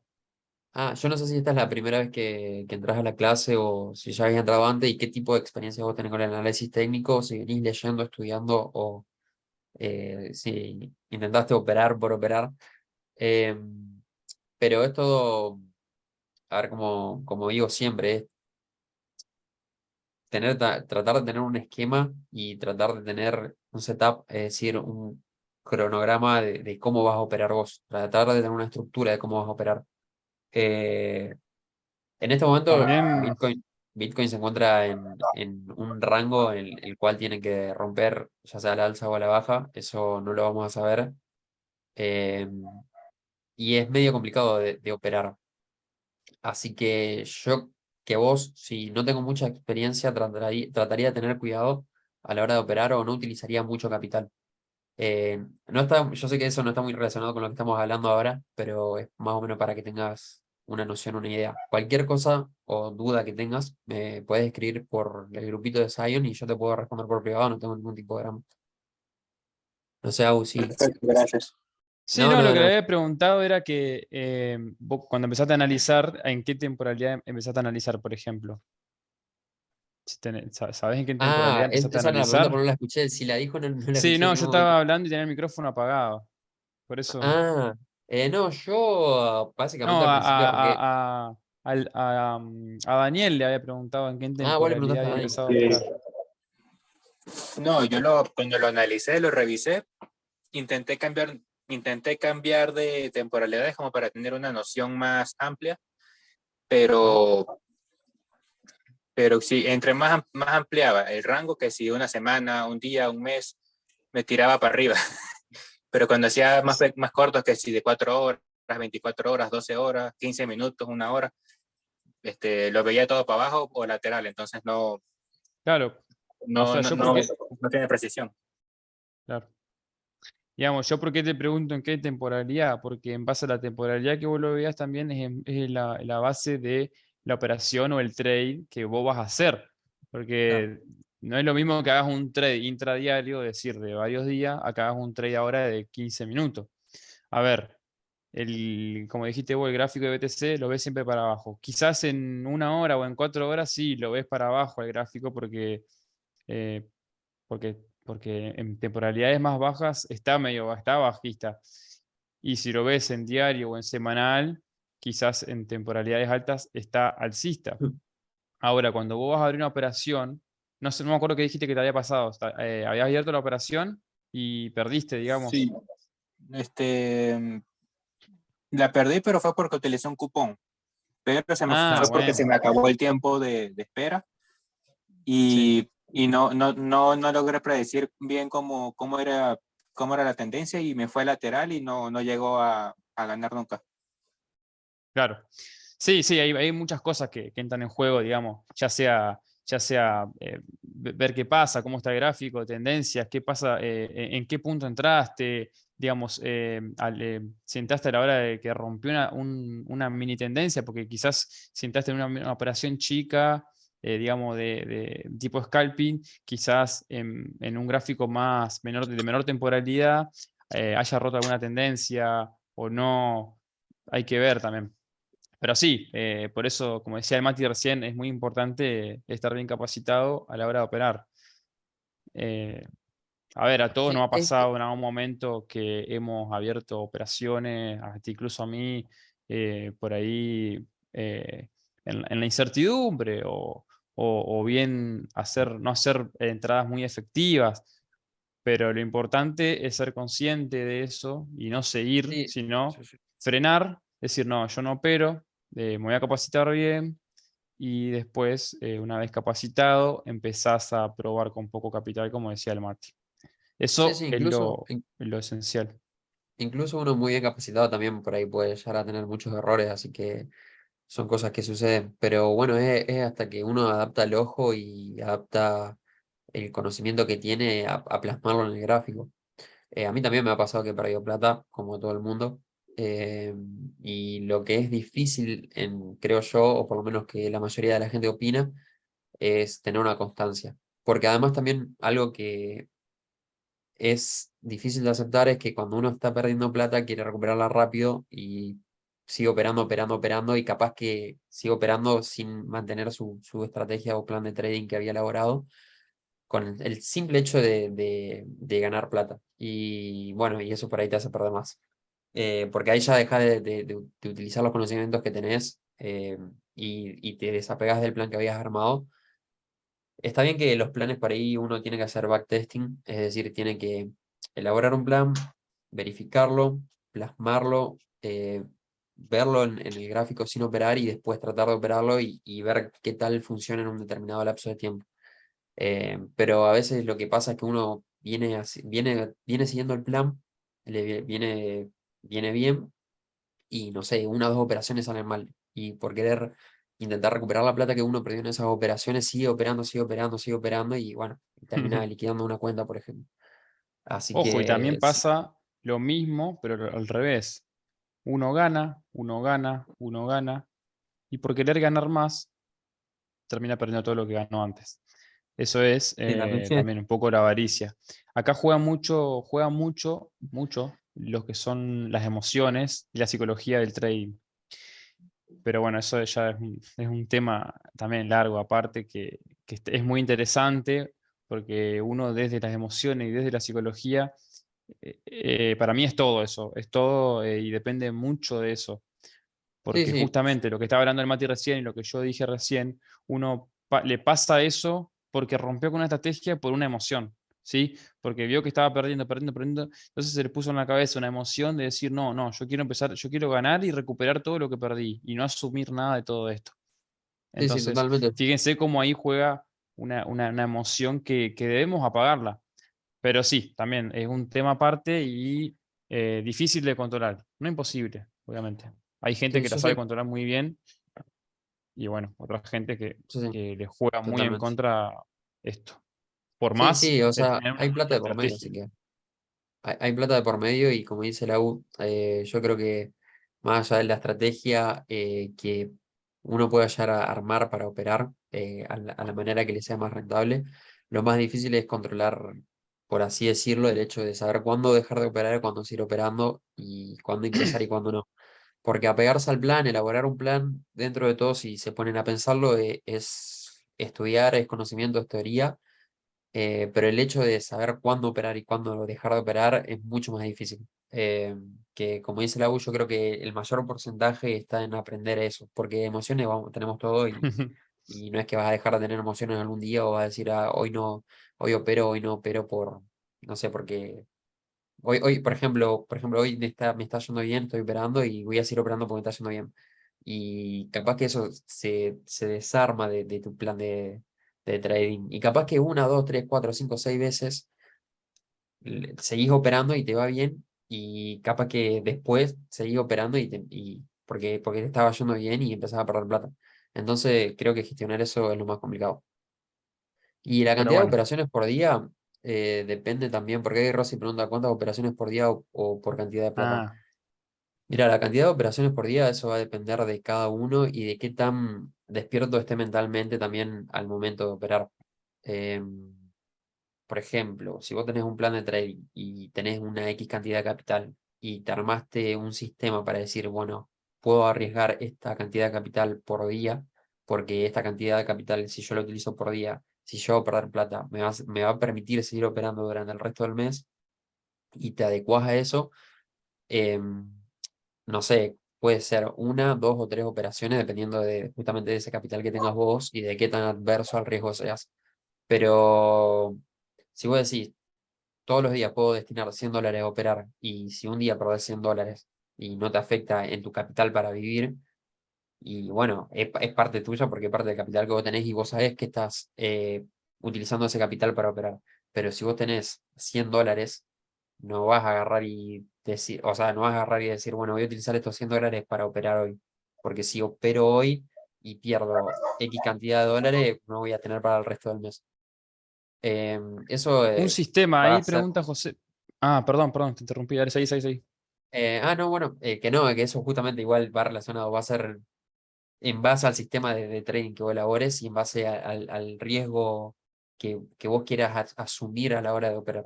Yo no sé si esta es la primera vez que entras a la clase o si ya habías entrado antes y qué tipo de experiencia vos tenés con el análisis técnico, si venís leyendo, estudiando o si intentaste operar por operar. Eh, pero es todo, a ver, como digo siempre, es tratar de tener un esquema y tratar de tener un setup, es decir, un cronograma de cómo vas a operar vos, tratar de tener una estructura de cómo vas a operar. Eh, En este momento, También, Bitcoin se encuentra en un rango en el cual tiene que romper, ya sea a la alza o a la baja, eso no lo vamos a saber. eh, y es medio complicado de operar. Así que yo, que vos, si no tengo mucha experiencia, trataría de tener cuidado a la hora de operar o no utilizaría mucho capital. No está, yo sé que eso no está muy relacionado con lo que estamos hablando ahora, pero es más o menos para que tengas una noción, una idea. Cualquier cosa o duda que tengas, me puedes escribir por el grupito de Zion y yo te puedo responder por privado, no tengo ningún tipo de drama. No sé, Agus, sí. Perfecto, gracias. sí, No, no, no, lo de que le nada. había preguntado era que vos cuando empezaste a analizar, ¿en qué temporalidad empezaste a analizar, por ejemplo? Si ¿Sabés en qué temporalidad empezaste a Esa era la pregunta, pero analizar? no la escuché. Si la dijo, no la Sí, escuché en no, yo ningún momento. estaba hablando y tenía el micrófono apagado. Por eso. Ah, no, yo básicamente No, al principio arranqué. a Daniel le había preguntado en qué Vos le temporalidad preguntaste a había Dani. empezado a Sí. operar. No, cuando lo analicé, lo revisé, intenté cambiar de temporalidades como para tener una noción más amplia, Ajá. pero sí, entre más ampliaba el rango, que si una semana, un día, un mes, me tiraba para arriba. Pero cuando hacía más cortos, que si de 4 horas, 24 horas, 12 horas, 15 minutos, una hora, lo veía todo para abajo o lateral, entonces Claro, o no, sea, no, yo no, porque, no tiene precisión. claro, digamos, yo porque te pregunto en qué temporalidad, porque en base a la temporalidad que vos lo veas también es la base de la operación o el trade que vos vas a hacer, Claro. porque no es lo mismo que hagas un trade intradiario, es decir, de varios días, a que hagas un trade ahora de 15 minutos. A ver, como dijiste vos, el gráfico de BTC lo ves siempre para abajo. Quizás en una hora o en 4 horas sí lo ves para abajo el gráfico eh, porque en temporalidades más bajas está bajista. Y si lo ves en diario o en semanal, quizás en temporalidades altas está alcista. Ahora, cuando vos vas a abrir una operación, no sé, no me acuerdo qué dijiste que te había pasado. Habías abierto la operación y perdiste, digamos. Sí, la perdí, pero fue porque utilicé un cupón. Pero Ah, fue porque se bueno, me acabó el tiempo de espera sí, y no logré predecir bien cómo era la tendencia y me fue lateral y no llegó a ganar nunca. claro. Sí, sí, hay muchas cosas que entran en juego, digamos, ya sea ver qué pasa, cómo está el gráfico, tendencias, qué pasa, en qué punto entraste, digamos, si entraste a la hora de que rompió una mini tendencia, porque quizás si entraste en una operación chica, digamos, de tipo scalping, quizás en un gráfico de menor temporalidad, haya roto alguna tendencia o no, hay que ver también. Pero sí, por eso, como decía el Mati recién, es muy importante estar bien capacitado a la hora de operar. Eh, a ver, a todos nos Sí, ha pasado en algún momento que hemos abierto operaciones, hasta incluso a mí, por ahí, en la incertidumbre o bien no hacer entradas muy efectivas. Pero lo importante es ser consciente de eso y no seguir, sí, sino sí, sí. frenar, decir, no, yo no opero, me voy a capacitar bien y después, una vez capacitado, empezás a probar con poco capital, como decía el Mati. Sí, Eso sí, es incluso, lo esencial. incluso uno muy bien capacitado también por ahí puede llegar a tener muchos errores, así que son cosas que suceden. Pero bueno, es hasta que uno adapta el ojo y adapta el conocimiento que tiene a plasmarlo en el gráfico. A mí también me ha pasado que he perdido plata, como todo el mundo. eh, y lo que es difícil, creo yo, o por lo menos que la mayoría de la gente opina, es tener una constancia. Porque además también algo que es difícil de aceptar es que cuando uno está perdiendo plata quiere recuperarla rápido y sigue operando, operando, operando y capaz que sigue operando sin mantener su estrategia o plan de trading que había elaborado con el simple hecho de ganar plata. Y bueno, y eso por ahí te hace perder más. Porque ahí ya dejas de utilizar los conocimientos que tenés, y te desapegas del plan que habías armado. Está bien que los planes por ahí uno tiene que hacer backtesting, es decir, tiene que elaborar un plan, verificarlo, plasmarlo, verlo en el gráfico sin operar y después tratar de operarlo y ver qué tal funciona en un determinado lapso de tiempo. Pero a veces lo que pasa es que uno viene siguiendo el plan, viene bien y no sé, una o dos operaciones salen mal. Y por querer intentar recuperar la plata que uno perdió en esas operaciones, sigue operando, sigue operando, sigue operando y bueno, termina liquidando una cuenta, por ejemplo. Así Ojo, y que también sí, pasa lo mismo, pero al revés. Uno gana, uno gana, uno gana, y por querer ganar más, termina perdiendo todo lo que ganó antes. Eso es, sí, también sí. también un poco la avaricia. Acá juega mucho lo que son las emociones y la psicología del trading. Pero bueno, eso ya es un tema también largo aparte que es muy interesante porque uno desde las emociones y desde la psicología, para mí es todo eso, es todo, y depende mucho de eso. Sí, Porque sí, justamente lo que estaba hablando el Mati recién y lo que yo dije recién, uno le pasa eso porque rompió con una estrategia por una emoción, ¿sí? Porque vio que estaba perdiendo, perdiendo, perdiendo, entonces se le puso en la cabeza una emoción de decir, no, no, yo quiero empezar, yo quiero ganar y recuperar todo lo que perdí y no asumir nada de todo esto. sí, sí, Entonces, totalmente. fíjense cómo ahí juega una emoción que debemos apagarla. Pero sí, también es un tema aparte y, difícil de controlar. No imposible, obviamente. Hay gente Sí, que la sí, sabe sí, controlar muy bien y bueno, otra gente sí, sí, que le juega muy en totalmente. contra esto. Por Sí, más sí, o de sea, tener una hay buena plata de por medio, estrategia. así que hay plata de por medio y como dice la U, yo creo que más allá de la estrategia, que uno pueda llegar a armar para operar, a la manera que le sea más rentable, lo más difícil es controlar, por así decirlo, el hecho de saber cuándo dejar de operar, cuándo seguir operando y cuándo ingresar y cuándo no. Porque apegarse al plan, elaborar un plan, dentro de todo, si se ponen a pensarlo, es estudiar, es conocimiento, es teoría, pero el hecho de saber cuándo operar y cuándo dejar de operar es mucho más difícil. Que como dice la U, yo creo que el mayor porcentaje está en aprender eso, porque emociones tenemos todo y no es que vas a dejar de tener emociones algún día o vas a decir, ah, hoy no, hoy opero, hoy no opero no sé, porque hoy, por ejemplo, hoy me está yendo bien, estoy operando y voy a seguir operando porque me está yendo bien. Y capaz que eso se desarma de tu plan de trading. Y capaz que una, dos, tres, cuatro, cinco, seis veces seguís operando y te va bien. Y capaz que después seguís operando porque te estaba yendo bien y empezás a perder plata. Entonces creo que gestionar eso es lo más complicado. Y la Pero cantidad de bueno, operaciones por día depende también, porque ahí Rosy pregunta cuántas operaciones por día o por cantidad de plata. ah, Mira, la cantidad de operaciones por día, eso va a depender de cada uno y de qué tan despierto esté mentalmente también al momento de operar. Em, por ejemplo, si vos tenés un plan de trading y tenés una X cantidad de capital y te armaste un sistema para decir, bueno, puedo arriesgar esta cantidad de capital por día, porque esta cantidad de capital, si yo lo utilizo por día, si yo voy a perder plata, me va a permitir seguir operando durante el resto del mes y te adecuás a eso, em, no sé, puede ser una, dos o tres operaciones dependiendo de justamente de ese capital que tengas vos y de qué tan adverso al riesgo seas. Pero si vos decís, todos los días puedo destinar $100 a operar y si un día perdés $100 y no te afecta en tu capital para vivir, y bueno, es parte tuya porque es parte del capital que vos tenés y vos sabés que estás utilizando ese capital para operar. Pero si vos tenés $100, no vas a agarrar y decir, o sea, no vas a agarrar y decir, bueno, voy a utilizar estos $100 para operar hoy. Porque si opero hoy y pierdo X cantidad de dólares, no voy a tener para el resto del mes. Eso un sistema va ahí, a ser. pregunta José. Ah, perdón, te interrumpí. Dale, seguí. No, bueno, que no, que eso justamente igual va relacionado, va a ser en base al sistema de trading que vos elabores y en base al riesgo que vos quieras asumir a la hora de operar.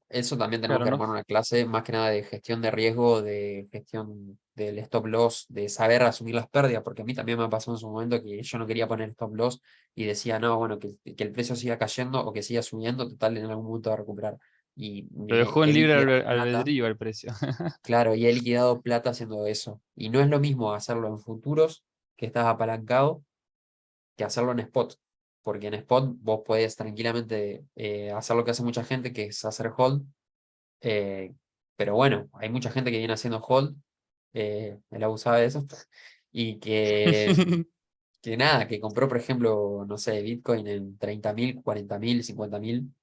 Eso también tenemos Claro, que ¿no? armar una clase, más que nada de gestión de riesgo, de gestión del stop loss, de saber asumir las pérdidas, porque a mí también me pasó en su momento que yo no quería poner stop loss y decía, no, bueno, que el precio siga cayendo o que siga subiendo, total, en algún momento va a recuperar. Y Lo me dejó he en libre liquidado plata. albedrío el precio. Claro, y he liquidado plata haciendo eso. Y no es lo mismo hacerlo en futuros, que estás apalancado, que hacerlo en spot. Porque en spot vos podés tranquilamente hacer lo que hace mucha gente, que es hacer hold. eh, pero bueno, hay mucha gente que viene haciendo hold, el abusado de eso, y que nada, que compró, por ejemplo, no sé, Bitcoin en 30.000, 40.000, 50.000,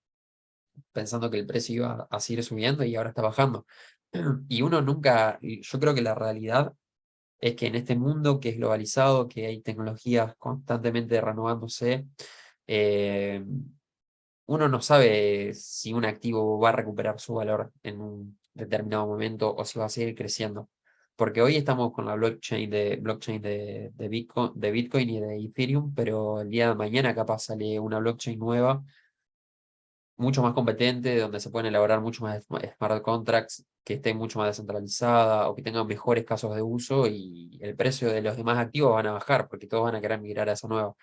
pensando que el precio iba a seguir subiendo y ahora está bajando. Y uno nunca, yo creo que la realidad es que en este mundo que es globalizado, que hay tecnologías constantemente renovándose, eh, uno no sabe si un activo va a recuperar su valor en un determinado momento o si va a seguir creciendo. Porque hoy estamos con la blockchain de Bitcoin y de Ethereum, pero el día de mañana capaz sale una blockchain nueva mucho más competente, donde se pueden elaborar mucho más smart contracts, que esté mucho más descentralizada o que tengan mejores casos de uso y el precio de los demás activos van a bajar porque todos van a querer migrar a esa nueva.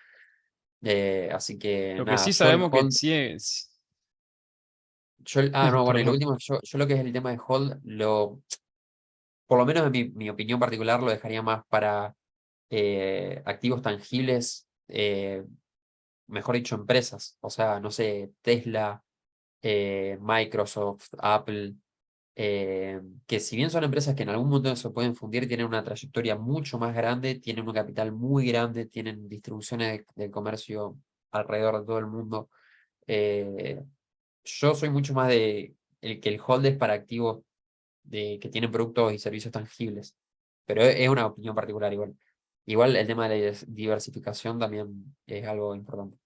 Así que Lo que nada, sí yo el sabemos que hold, sí es. no, bueno, y lo Perdón. último, yo lo que es el tema de hold, por lo menos en mi opinión particular, lo dejaría más para activos tangibles, mejor dicho, empresas. O sea, no sé, Tesla, Microsoft, Apple, que si bien son empresas que en algún momento se pueden fundir, tienen una trayectoria mucho más grande, tienen un capital muy grande, tienen distribuciones de comercio alrededor de todo el mundo. Eh, yo soy mucho más de el que el hold es para activos que tienen productos y servicios tangibles, pero es una opinión particular igual. Igual el tema de la diversificación también es algo importante.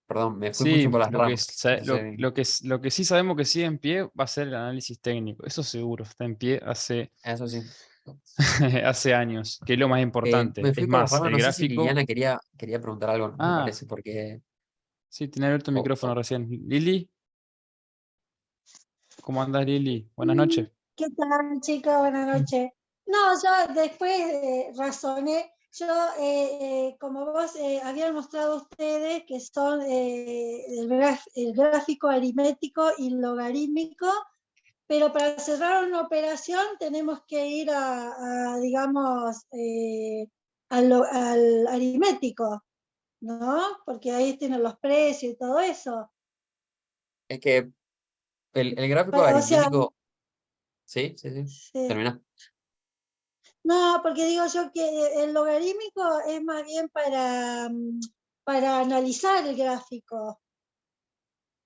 Perdón, me fui Sí, mucho por las ramas. No sé, lo que sí sabemos que sigue en pie va a ser el análisis técnico. Eso seguro, está en pie hace, eso sí. hace años, que es lo más importante. Me Es fui por las más, ramas, el no sé si gráfico. Liliana quería preguntar algo, me Ah, parece, porque... sí, tiene abierto el o- micrófono o- recién. Lili, ¿cómo andás, Lili? Buenas Mm, noches. ¿Qué tal, chicos? Buenas noches. No, yo después razoné, yo como vos habían mostrado ustedes que son el gráfico aritmético y logarítmico, pero para cerrar una operación tenemos que ir digamos, al aritmético, ¿no? Porque ahí tienen los precios y todo eso. Es que el gráfico O sea, aritmético... Sí, sí, sí. sí. Termina. No, porque digo yo que el logarítmico es más bien para analizar el gráfico,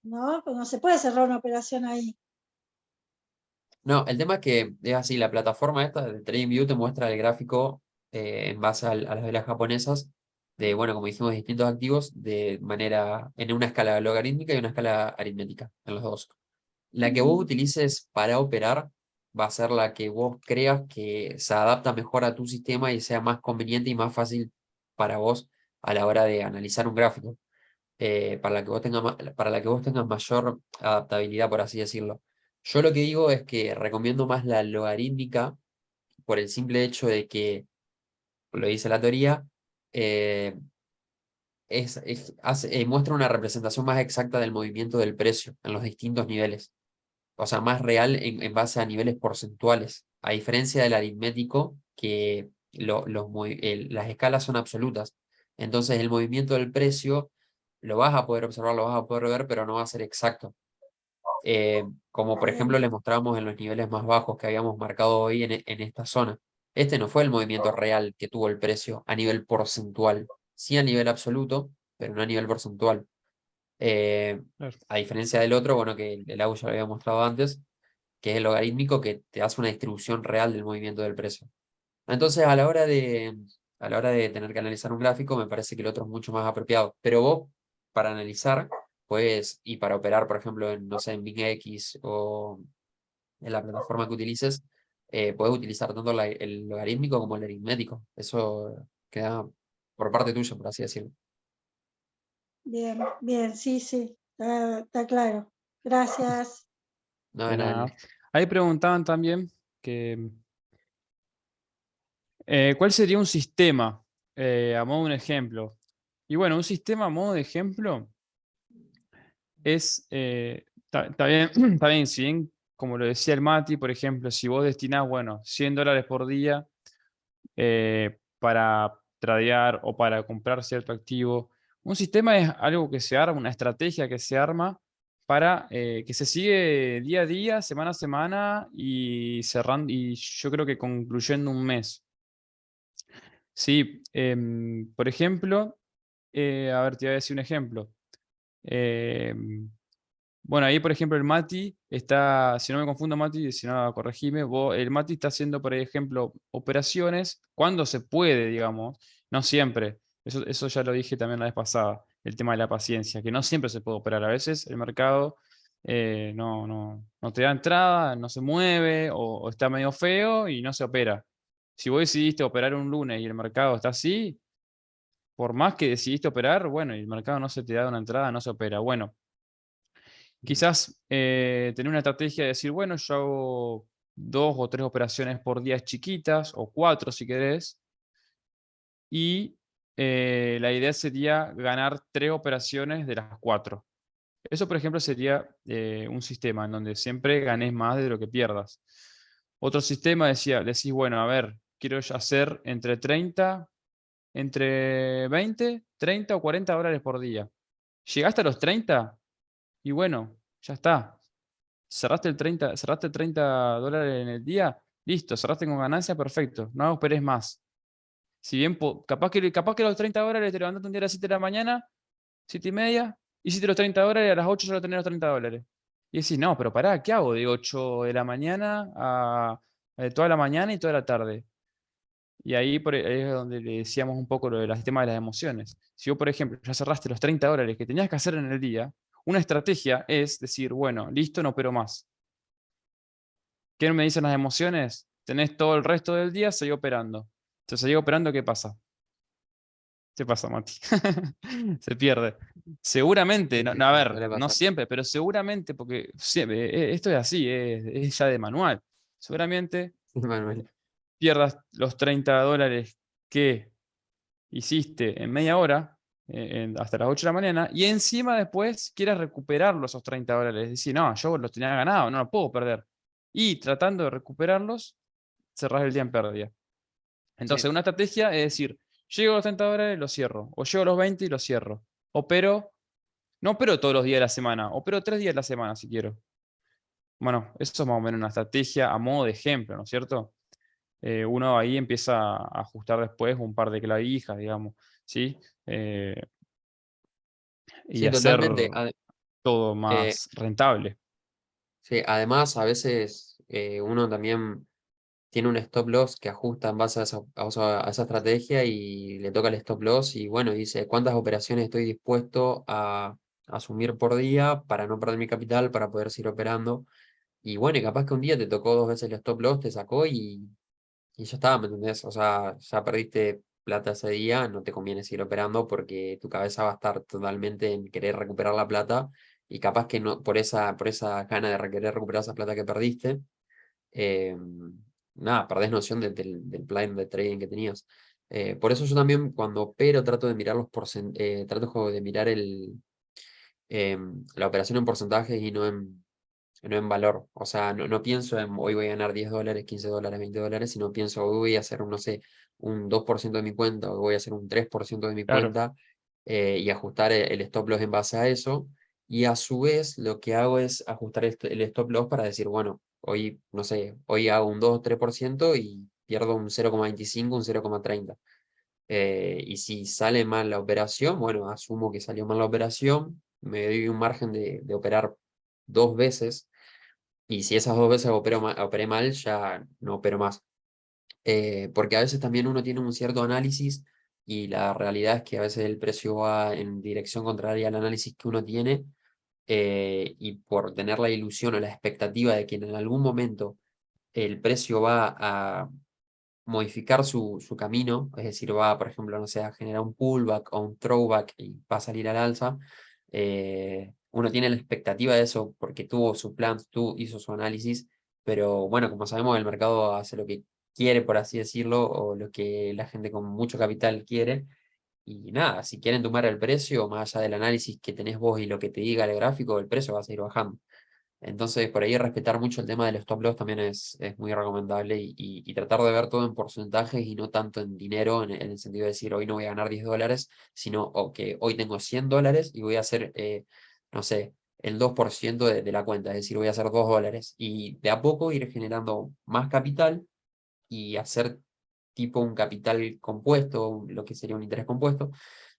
¿no? Pues no se puede cerrar una operación ahí. No, el tema es que es así, la plataforma esta de TradingView te muestra el gráfico en base a las velas japonesas bueno, como dijimos, distintos activos en una escala logarítmica y una escala aritmética, en los dos. La que vos utilices para operar va a ser la que vos creas que se adapta mejor a tu sistema y sea más conveniente y más fácil para vos a la hora de analizar un gráfico. Para la que vos para la que vos tengas mayor adaptabilidad, por así decirlo. Yo lo que digo es que recomiendo más la logarítmica por el simple hecho de que, lo dice la teoría, eh, muestra una representación más exacta del movimiento del precio en los distintos niveles. O sea, más real en base a niveles porcentuales, a diferencia del aritmético, que las escalas son absolutas. Entonces, el movimiento del precio lo vas a poder observar, lo vas a poder ver, pero no va a ser exacto. Como por ejemplo les mostramos en los niveles más bajos que habíamos marcado hoy en esta zona. Este no fue el movimiento real que tuvo el precio a nivel porcentual, sí a nivel absoluto, pero no a nivel porcentual. Claro. A diferencia del otro, bueno, que el AU ya lo había mostrado antes, que es el logarítmico, que te hace una distribución real del movimiento del precio. Entonces, a la hora de tener que analizar un gráfico, me parece que el otro es mucho más apropiado. Pero vos, para analizar, pues, y para operar, por ejemplo, en, no sé, en BingX o en la plataforma que utilices, puedes utilizar tanto el logarítmico como el aritmético. Eso queda por parte tuya, por así decirlo. Bien, bien, sí, sí, está claro. Gracias. No, De no, nada. Ahí preguntaban también que ¿cuál sería un sistema? A modo de un ejemplo. Y bueno, un sistema a modo de ejemplo es, está bien, está bien, si bien, como lo decía el Mati, por ejemplo, si vos destinás, bueno, $100 por día para tradear o para comprar cierto activo, un sistema es algo que se arma, una estrategia que se arma para que se sigue día a día, semana a semana y cerrando, y yo creo que concluyendo un mes. Sí, por ejemplo, a ver, te voy a decir un ejemplo. Em, bueno, ahí por ejemplo el Mati está, si no me confundo Mati, si no corregime, el Mati está haciendo, por ejemplo, operaciones cuando se puede, digamos, no siempre. Eso ya lo dije también la vez pasada, el tema de la paciencia, que no siempre se puede operar. A veces el mercado no te da entrada, no se mueve o está medio feo y no se opera. Si vos decidiste operar un lunes y el mercado está así, por más que decidiste operar, bueno, y el mercado no se te da una entrada, no se opera. Bueno, quizás tener una estrategia de decir, bueno, yo hago 2 o 3 operaciones por día chiquitas, o 4 si querés, y la idea sería ganar 3 operaciones de las 4. Eso, por ejemplo, sería un sistema en donde siempre ganes más de lo que pierdas. Otro sistema decís, bueno, a ver, quiero hacer entre 20, 30 o $40 por día. ¿Llegaste a los 30? Y bueno, ya está. Cerraste $30 en el día, listo, cerraste con ganancia, perfecto. No esperes más. Si bien capaz que los $30 te levantaste un día a las 7 de la mañana, 7:30, hiciste los $30 y a las 8 ya lo tenés los $30. Y decís, no, pero pará, ¿qué hago de 8 de la mañana a toda la mañana y toda la tarde? Y ahí es donde le decíamos un poco lo del tema de las emociones. Si vos, por ejemplo, ya cerraste los $30 que tenías que hacer en el día, una estrategia es decir, bueno, listo, no opero más. ¿Qué me dicen las emociones? Tenés todo el resto del día, seguí operando. Entonces, seguí operando, ¿qué pasa? ¿Qué pasa, Mati? Se pierde. Seguramente, no, a ver, Suele no pasar. siempre, pero seguramente, porque esto es así, es ya de manual. Seguramente Manuel. pierdas los $30 que hiciste en media hora, hasta las 8 de la mañana, y encima después quieras recuperarlos esos $30. Es decir, no, yo los tenía ganado, no los puedo perder. Y tratando de recuperarlos, cerrás el día en pérdida. Entonces, Sí. una estrategia es decir, llego a los $30, los cierro. O llego a los 20 y los cierro. No opero todos los días de la semana, opero 3 días de la semana si quiero. Bueno, eso es más o menos una estrategia a modo de ejemplo, ¿no es cierto? Uno ahí empieza a ajustar después un par de clavijas, digamos, ¿sí? Y Sí, hacer totalmente. todo Eh, más rentable. sí, además, a veces uno también tiene un stop loss que ajusta en base a esa estrategia y le toca el stop loss y bueno, dice cuántas operaciones estoy dispuesto a asumir por día para no perder mi capital, para poder seguir operando. Y bueno, y capaz que un día te tocó 2 veces el stop loss, te sacó y ya está, ¿me entendés? O sea, ya perdiste plata ese día, no te conviene seguir operando porque tu cabeza va a estar totalmente en querer recuperar la plata y capaz que no, por esa gana de querer recuperar esa plata que perdiste, eh, nada, perdés noción del plan de trading que tenías. Por eso yo también cuando opero trato de mirar trato como de mirar la operación en porcentajes y no en valor. O sea, no pienso en hoy voy a ganar $10, $15, $20, sino pienso hoy voy a hacer, no sé, un 2% de mi cuenta, o voy a hacer un 3% de mi Claro. cuenta y ajustar el stop loss en base a eso. Y a su vez lo que hago es ajustar el stop loss para decir, bueno, hoy, no sé, hoy hago un 2 o 3% y pierdo un 0,25, un 0,30. Y si sale mal la operación, bueno, asumo que salió mal la operación, me doy un margen de operar 2 veces y si esas 2 veces operé mal, ya no opero más. Porque a veces también uno tiene un cierto análisis y la realidad es que a veces el precio va en dirección contraria al análisis que uno tiene y por tener la ilusión o la expectativa de que en algún momento el precio va a modificar su camino, es decir, va, por ejemplo, no sé, a generar un pullback o un throwback y va a salir al alza, uno tiene la expectativa de eso porque tuvo su plan, hizo su análisis, pero bueno, como sabemos, el mercado hace lo que quiere, por así decirlo, o lo que la gente con mucho capital quiere, y nada, si quieren tomar el precio, más allá del análisis que tenés vos y lo que te diga el gráfico, el precio va a seguir bajando. Entonces, por ahí respetar mucho el tema del stop loss también es muy recomendable y tratar de ver todo en porcentajes y no tanto en dinero, en el sentido de decir hoy no voy a ganar $10, sino o que hoy tengo $100 y voy a hacer, no sé, el 2% de la cuenta, es decir, voy a hacer $2 y de a poco ir generando más capital y hacer tipo un capital compuesto, lo que sería un interés compuesto,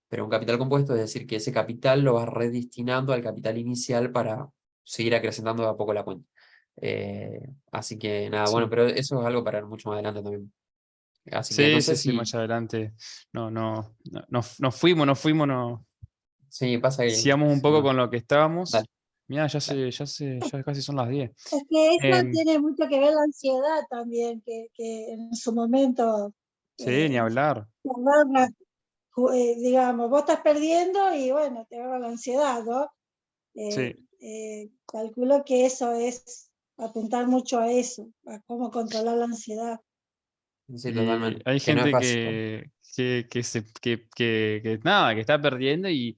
pero un capital compuesto es decir que ese capital lo vas redestinando al capital inicial para seguir acrecentando de a poco la cuenta. Así que nada, bueno, Sí. pero eso es algo para ver mucho más adelante también. Así que no Sí, sé sí, sí, si, más adelante. Nos fuimos, no. sí, pasa que, Sigamos un poco bueno, con lo que dale, estábamos. Mira, dale. ya casi son las 10. Es que eso Em, tiene mucho que ver la ansiedad también, que en su momento, sí, ni eh, hablar. te agarra, digamos, vos estás perdiendo y bueno, te agarra la ansiedad, ¿no? Sí. Calculo que eso es apuntar mucho a eso, a cómo controlar la ansiedad. Sí, Y totalmente. hay Que no es gente fácil, ¿no? que nada, que está perdiendo y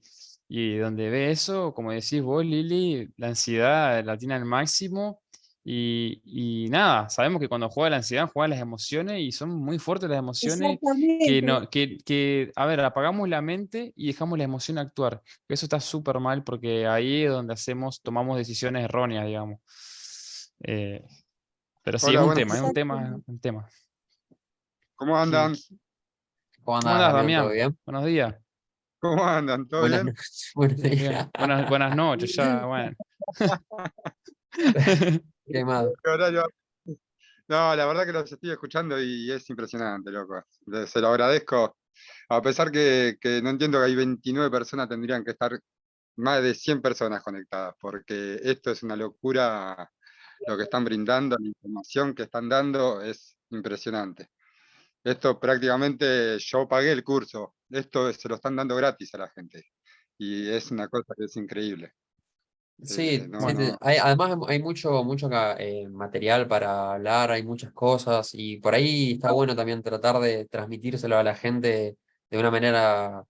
donde ve eso, como decís vos, Lili, la ansiedad la tiene al máximo y nada, sabemos que cuando juega la ansiedad, juegan las emociones y son muy fuertes las emociones que, Exactamente. no, a ver, apagamos la mente y dejamos la emoción actuar. Eso está súper mal porque ahí es donde tomamos decisiones erróneas, digamos. Eh, pero sí, Hola, buenas. es un Exactamente. tema. ¿Cómo ¿Qué- andan? qué- ¿Cómo ¿Cómo andás, andás, Damián? ¿Todo Damián? bien? Buenos días. ¿Cómo andan? ¿Todo Buenas bien? noches. Buenos Bien, días. bien. Buenas noches, ya, bueno. ¿Qué más? ¿Qué horario? No, la verdad que los estoy escuchando y es impresionante, loco. Se lo agradezco. A pesar que no entiendo que hay 29 personas, tendrían que estar más de 100 personas conectadas, porque esto es una locura lo que están brindando, la información que están dando es impresionante. Esto prácticamente yo pagué el curso, esto se lo están dando gratis a la gente y es una cosa que es increíble. Sí, No, sí, Bueno, no. además hay mucho material para hablar, hay muchas cosas y por ahí está bueno también tratar de transmitírselo a la gente de una manera,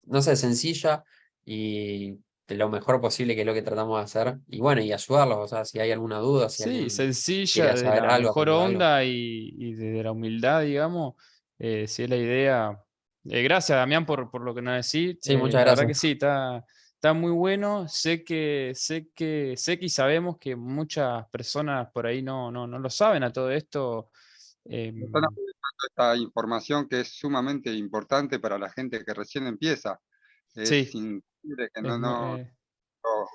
no sé, sencilla y de lo mejor posible que es lo que tratamos de hacer. Y bueno, y ayudarlos, o sea, si hay alguna duda, si sí, alguien sencilla, quiere de saber la algo, mejor aprender algo. onda y de la humildad, digamos, si es la idea. Gracias, Damián, por lo que nos decís. Sí, muchas La verdad gracias. que sí, está muy bueno. Sé que y sabemos que muchas personas por ahí no lo saben a todo esto. Están Em, aprovechando esta información que es sumamente importante para la gente que recién empieza. Es sí, increíble que es, mu-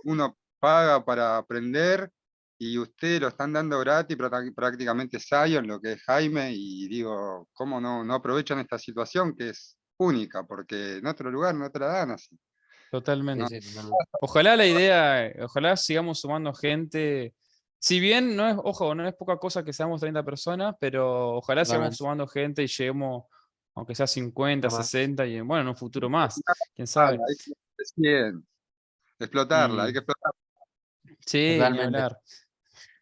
uno paga para aprender y ustedes lo están dando gratis, prácticamente Zion, lo que es Jaime, y digo, ¿cómo no aprovechan esta situación que es única? Porque en otro lugar no te la dan así. Sí, Totalmente. sí, totalmente. Ojalá la idea, ojalá sigamos sumando gente. Si bien no es, ojo, no es poca cosa que seamos 30 personas, pero ojalá sigamos Totalmente. sumando gente y lleguemos, aunque sea 50, Nada más. 60 y bueno, en un futuro más, quién Explotarla, sabe. hay que recién, explotarla, hay Y que explotarla. sí, ni Totalmente. hablar.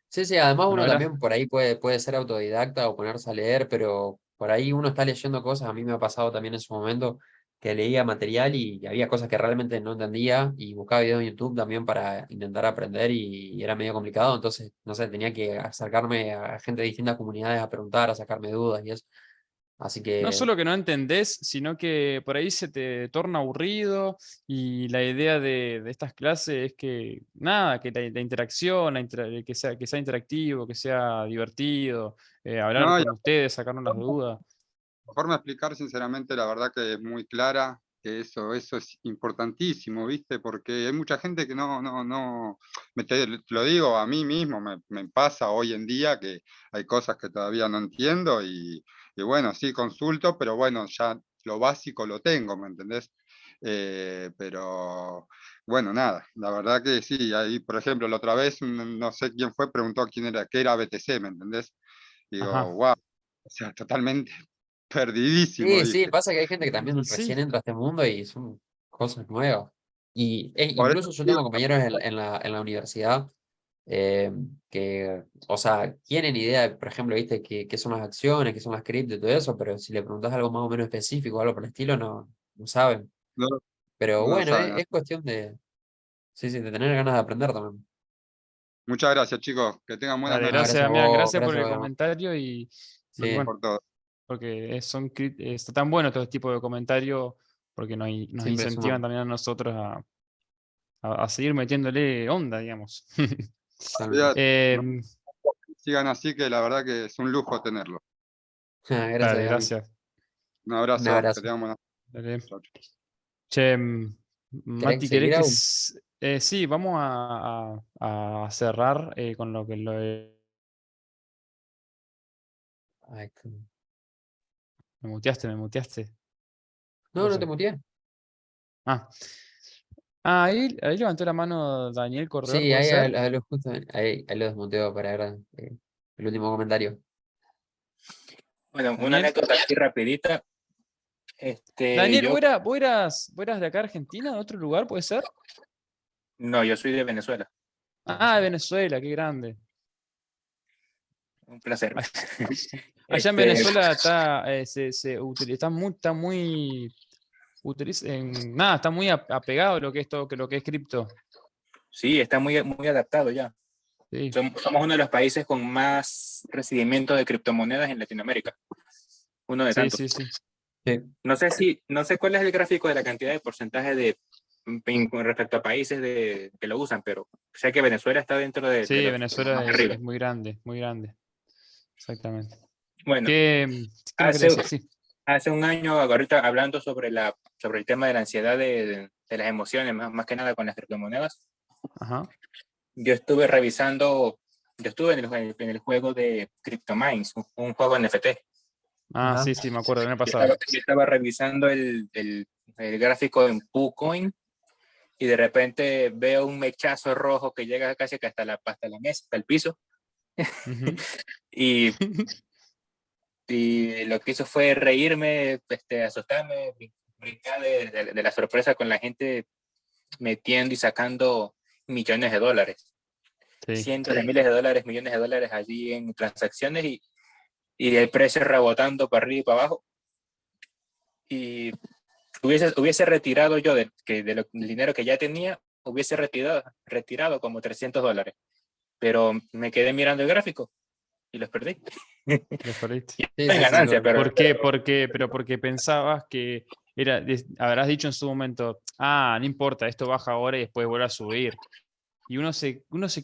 Sí, sí, además Bueno, uno también por ahí puede ser autodidacta o ponerse a leer, pero por ahí uno está leyendo cosas, a mí me ha pasado también en su momento que leía material y había cosas que realmente no entendía y buscaba videos en YouTube también para intentar aprender y era medio complicado, entonces, no sé, tenía que acercarme a gente de distintas comunidades a preguntar, a sacarme dudas y eso. Así no que, solo que no entendés, sino que por ahí se te torna aburrido y la idea de estas clases es que, nada, que la interacción, que sea interactivo, que sea divertido, hablar No, y con ustedes, sacarnos las dudas. la forma de explicar, sinceramente, la verdad que es muy clara, que eso es importantísimo, ¿viste? Porque hay mucha gente que te lo digo a mí mismo, me pasa hoy en día que hay cosas que todavía no entiendo y bueno, sí consulto, pero bueno, ya lo básico lo tengo, ¿me entendés? Pero bueno, nada, la verdad que sí, ahí, por ejemplo, la otra vez, no sé quién fue, preguntó qué era BTC, ¿me entendés? Digo, Ajá. wow, o sea, totalmente perdidísimo, sí, sí, ¿viste? pasa que hay gente que también Sí, recién entra a este mundo y son cosas nuevas. Y Por incluso eso yo digo, tengo compañeros en la universidad eh, que, o sea, tienen idea, por ejemplo, viste, qué son las acciones, qué son las cripto y todo eso, pero si le preguntas algo más o menos específico, algo por el estilo, no saben. no, Pero no lo bueno, saben. es cuestión de, sí, sí, de tener ganas de aprender también. Muchas gracias, chicos. Que tengan buenas dale, No, noches. gracias, gracias a Damián, vos, gracias por gracias a el vos, hermano. comentario y Sí, bueno, Por todo. porque está tan bueno todo este tipo de comentarios porque nos sí, incentivan impresionante. también a nosotros a seguir metiéndole onda, digamos. Totalmente. Cuídate, no Em, sigan así, que la verdad que es un lujo tenerlo. Gracias, dale, Diami. gracias. Un Un abrazo, que abrazo. tengan buenas Dale. noches. Che, ¿Querés Mati, ¿querés seguir que aún? sí, vamos a cerrar con lo que Ahí está. me muteaste. ¿Qué No, no te pasó? muteé. Ah, ahí levantó la mano Daniel Corredor, Sí, ¿puede ahí, ser? justo, ahí lo desmuteo para ver el último comentario. Bueno, una Daniel. anécdota aquí rapidita. Daniel, Yo, vos eras de acá Argentina, de otro lugar, puede ser? no, yo soy de Venezuela. Ah, de Venezuela, qué grande. Un placer. Allá en Este, Venezuela está muy, nada, está muy apegado a lo que es todo, que lo que es cripto. sí, está muy adaptado ya. Sí, Somos uno de los países con más recibimiento de criptomonedas en Latinoamérica. Uno de sí, tantos. sí, sí. Sí, No sé cuál es el gráfico de la cantidad de porcentaje con respecto a países que lo usan, pero sé que Venezuela está dentro de Sí, los Venezuela más arriba. es muy grande, muy grande. Exactamente. Bueno, ¿Qué me quería hace, decir? Sí. hace un año, ahorita hablando sobre el tema de la ansiedad de las emociones, más que nada con las criptomonedas, Ajá. yo estuve revisando, yo estuve en el juego de CryptoMines, un juego NFT. Ah, ajá. sí, sí, me acuerdo, el año Yo estaba, pasado. yo estaba revisando el gráfico en KuCoin y de repente veo un mechazo rojo que llega casi que hasta la mesa, hasta el piso. Ujú. Y, y lo que hizo fue reírme, asustarme, brincar de la sorpresa con la gente metiendo y sacando millones de dólares. Sí. Cientos de miles de dólares, millones de dólares allí en transacciones y el precio rebotando para arriba y para abajo. Y hubiese retirado yo del dinero que ya tenía, hubiese retirado como $300, pero me quedé mirando el gráfico y los perdí. Los perdiste. Y Sí, en sí, sí, ganancia, pero ¿Por qué? Pero porque pensabas que habrás dicho en su momento, no importa, esto baja ahora y después vuelve a subir. Y uno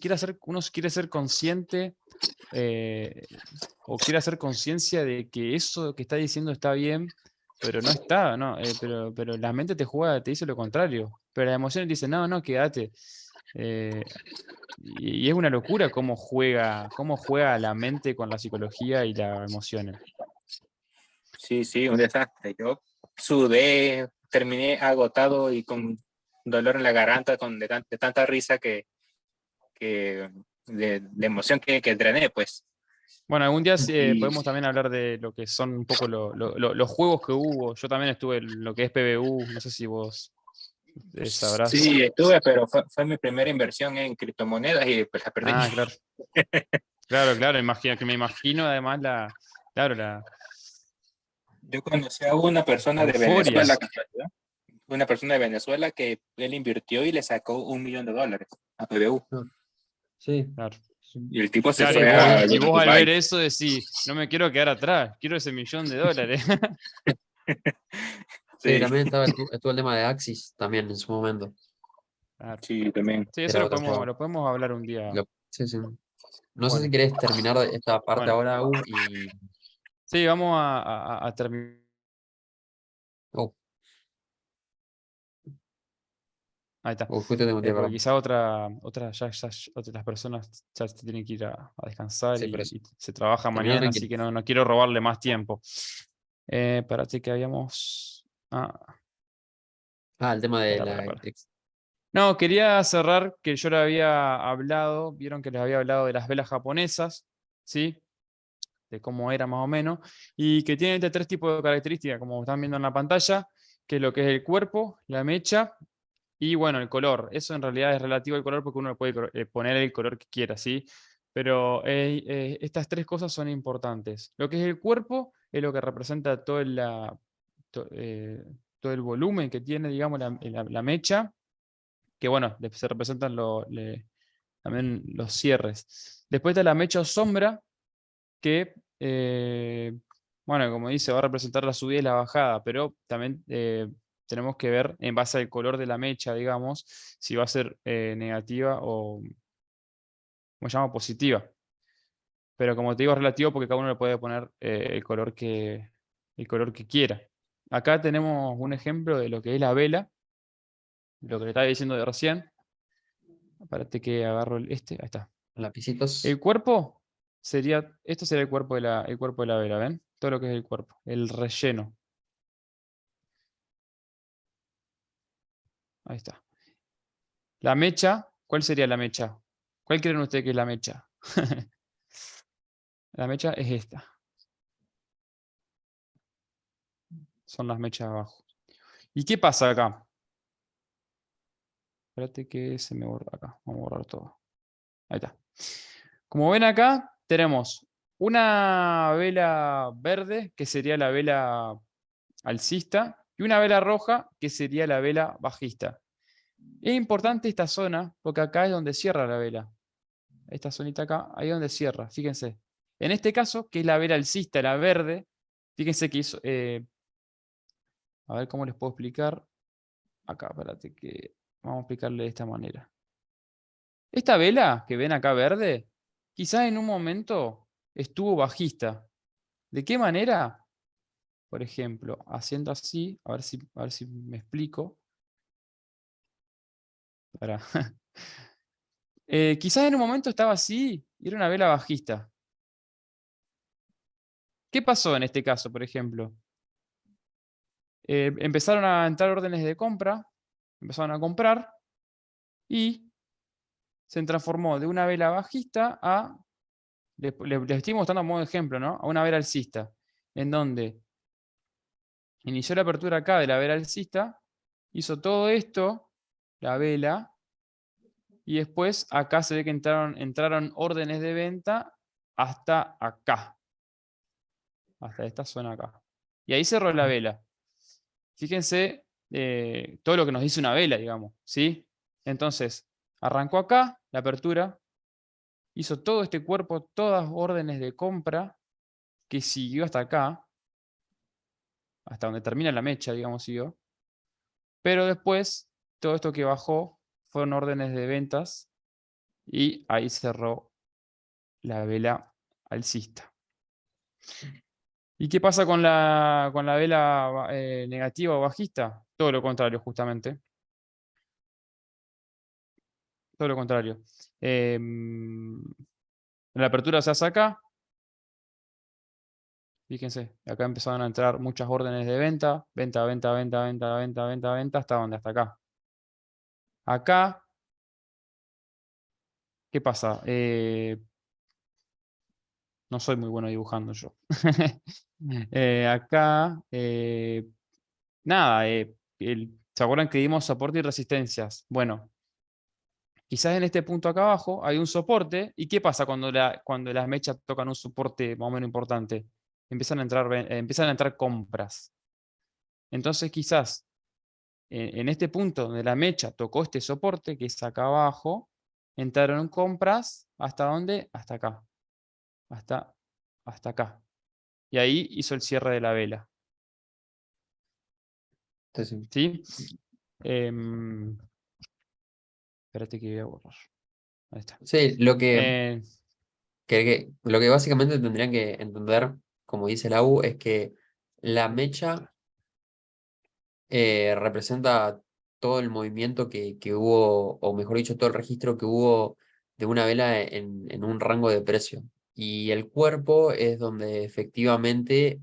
quiere ser consciente o quiere hacer conciencia de que eso que está diciendo está bien, pero no está, ¿no? Pero la mente te juega, te dice lo contrario. Pero la emoción te dice, no, no, quédate. Y es una locura cómo juega la mente con la psicología y las emociones. Sí, sí, un desastre. Yo sudé, terminé agotado y con dolor en la garganta de tanta risa de emoción que drené, pues. Bueno, algún día Y podemos también hablar de lo que son un poco los juegos que hubo. Yo también estuve en lo que es PBU, no sé si vos sabrás. Sí, estuve, pero fue mi primera inversión en criptomonedas y pues la perdí. Ah, claro. Claro, me imagino además Yo conocí a una persona la de euforia. Venezuela, una persona de Venezuela que él invirtió y le sacó $1 millón a PBU. sí, Claro. Y el tipo se Claro, fue a y vos al Dubái. ver eso decís, no me quiero quedar atrás, quiero ese $1 millón. sí, Sí, también estuvo el tema de Axis también en su momento. Claro. sí, también. Sí, eso Era otro juego. lo podemos hablar un día. Sí, sí. No sé si Bueno, querés terminar esta parte bueno. ahora, Agu, y. Sí, vamos a terminar. Oh, Ahí está. justo te muteé, Porque perdón. quizá otras personas ya se tienen que ir a descansar Sí, por y, eso. y se trabaja Termina mañana, tranquilo. así que no quiero robarle más tiempo. Espérate que habíamos. El tema de Para. No, quería cerrar que yo le había hablado, vieron que les había hablado de las velas japonesas, ¿sí? De cómo era más o menos, y que tienen tres tipos de características, como están viendo en la pantalla, que es lo que es el cuerpo, la mecha y bueno, el color. Eso en realidad es relativo al color porque uno le puede poner el color que quiera, ¿sí? Pero estas tres cosas son importantes. Lo que es el cuerpo es lo que representa todo el volumen que tiene, digamos, la mecha, que bueno, se representan también los cierres. Después está la mecha o sombra, que, bueno, como dice, va a representar la subida y la bajada, pero también tenemos que ver en base al color de la mecha, digamos, si va a ser negativa o, ¿cómo se llama? Positiva. Pero como te digo, es relativo porque cada uno le puede poner el color que quiera. Acá tenemos un ejemplo de lo que es la vela, lo que le estaba diciendo de recién. Espérate que agarro ahí está. Lapicitos. El cuerpo esto sería el cuerpo de la vela, ¿ven? Todo lo que es el cuerpo, el relleno. Ahí está. La mecha, ¿cuál sería la mecha? ¿Cuál creen ustedes que es la mecha? La mecha es esta. Son las mechas abajo. ¿Y qué pasa acá? Espérate que se me borra acá. Vamos a borrar todo. Ahí está. Como ven acá, tenemos una vela verde, que sería la vela alcista, y una vela roja, que sería la vela bajista. Es importante esta zona, porque acá es donde cierra la vela. Esta zonita acá, ahí es donde cierra, fíjense. En este caso, que es la vela alcista, la verde, fíjense que hizo, a ver cómo les puedo explicar. Acá, espérate que vamos a explicarle de esta manera. Esta vela que ven acá verde, quizás en un momento estuvo bajista. ¿De qué manera? Por ejemplo, haciendo así, a ver si me explico. Quizás en un momento estaba así y era una vela bajista. ¿Qué pasó en este caso, por ejemplo? Empezaron a entrar órdenes de compra, empezaron a comprar y se transformó de una vela bajista a, les estoy mostrando a modo de ejemplo, ¿no? A una vela alcista, en donde inició la apertura acá de la vela alcista, hizo todo esto, la vela, y después acá se ve que entraron órdenes de venta hasta acá, hasta esta zona acá. Y ahí cerró la vela. Fíjense todo lo que nos dice una vela, digamos, ¿sí? Entonces, arrancó acá la apertura, hizo todo este cuerpo, todas órdenes de compra, que siguió hasta acá, hasta donde termina la mecha, digamos, siguió. Pero después, todo esto que bajó fueron órdenes de ventas y ahí cerró la vela alcista. ¿Y qué pasa con la vela negativa o bajista? Todo lo contrario, justamente. todo lo contrario. La apertura se hace acá. Fíjense, acá empezaron a entrar muchas órdenes de venta, venta, venta, venta, venta, venta, venta, venta, hasta donde, hasta acá. Acá, ¿qué pasa? No soy muy bueno dibujando yo. Acá, nada, ¿se acuerdan que dimos soporte y resistencias? Bueno, quizás en este punto acá abajo hay un soporte. ¿Y qué pasa cuando las mechas tocan un soporte más o menos importante? Empiezan a entrar compras. Entonces quizás en este punto donde la mecha tocó este soporte, que es acá abajo, entraron compras, ¿hasta dónde? Hasta acá. Hasta acá. Y ahí hizo el cierre de la vela. Entonces, ¿Sí? Espérate que voy a borrar. Ahí está. sí, Eh, lo que básicamente tendrían que entender, como dice la U, es que la mecha representa todo el movimiento que hubo, o mejor dicho, todo el registro que hubo de una vela en un rango de precio. Y el cuerpo es donde efectivamente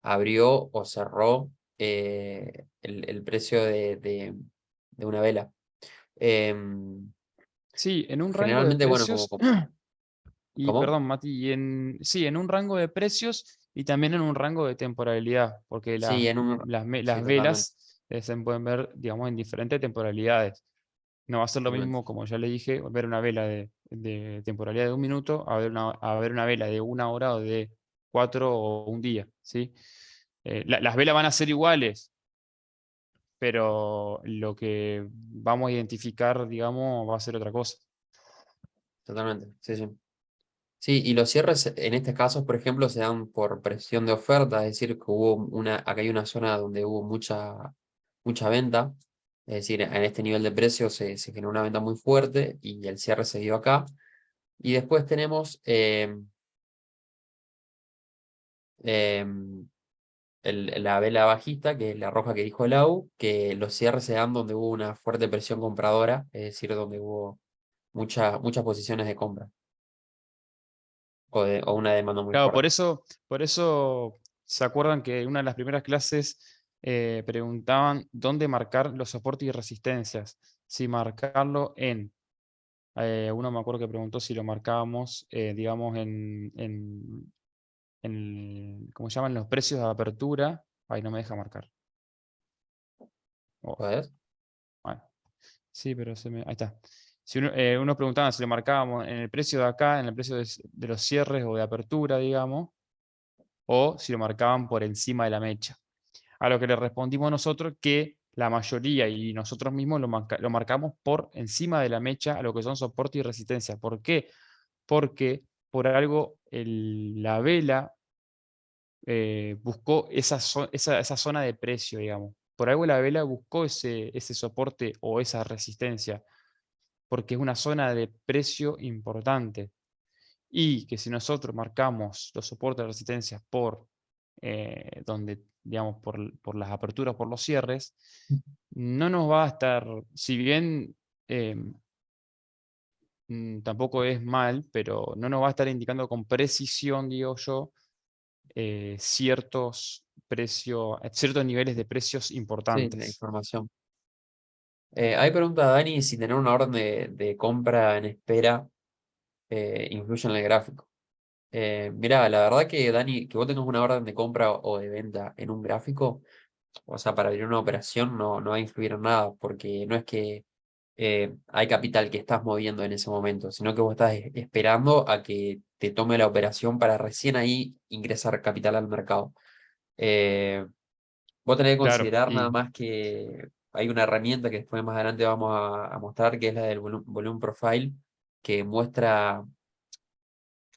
abrió o cerró el precio de una vela. sí, en un rango de Generalmente, bueno, precios. Y ¿cómo? perdón, Mati, sí, en un rango de precios y también en un rango de temporalidad, porque Sí, en un... Sí, las totalmente. velas se pueden ver, digamos, en diferentes temporalidades. No va a ser lo Totalmente. mismo, como ya le dije, ver una vela de temporalidad de 1 minuto a ver una vela de 1 hora o de 4 o un día, ¿sí? Las velas van a ser iguales, pero lo que vamos a identificar, digamos, va a ser otra cosa. Totalmente. Sí, sí. Sí, y los cierres en este caso, por ejemplo, se dan por presión de oferta, es decir, que hubo acá hay una zona donde hubo mucha venta, es decir, en este nivel de precio se generó una venta muy fuerte y el cierre se dio acá. Y después tenemos em, la vela bajista, que es la roja que dijo Lau, que los cierres se dan donde hubo una fuerte presión compradora, es decir, donde hubo muchas posiciones de compra o una demanda muy Claro, fuerte. por eso se acuerdan que en una de las primeras clases preguntaban dónde marcar los soportes y resistencias. Si marcarlo uno me acuerdo que preguntó si lo marcábamos, digamos, ¿cómo se llaman? Los precios de apertura. Ahí no me deja marcar. Oh, ¿Podés? bueno. Sí, pero ahí está. Si unos preguntaban si lo marcábamos en el precio de acá, en el precio de los cierres o de apertura, digamos, o si lo marcaban por encima de la mecha. A lo que le respondimos nosotros que la mayoría y nosotros mismos lo marcamos por encima de la mecha a lo que son soporte y resistencia. ¿Por qué? Porque por algo la vela buscó esa zona de precio, digamos. Por algo la vela buscó ese soporte o esa resistencia, porque es una zona de precio importante. Y que si nosotros marcamos los soportes de resistencia digamos, por las aperturas, por los cierres, no nos va a estar, si bien eh, tampoco es mal, pero no nos va a estar indicando con precisión, digo yo, ciertos niveles de precios Sí, la importantes. información. Hay pregunta Dani si tener una orden de compra en espera influye en el gráfico. Mirá, la verdad que Dani, que vos tengas una orden de compra o de venta en un gráfico, o sea, para abrir una operación no va a influir en nada, porque no es que hay capital que estás moviendo en ese momento, sino que vos estás esperando a que te tome la operación para recién ahí ingresar capital al mercado. Eh, Vos tenés que Claro, considerar nada y más que hay una herramienta que después más adelante vamos a mostrar, que es la del volume profile, que muestra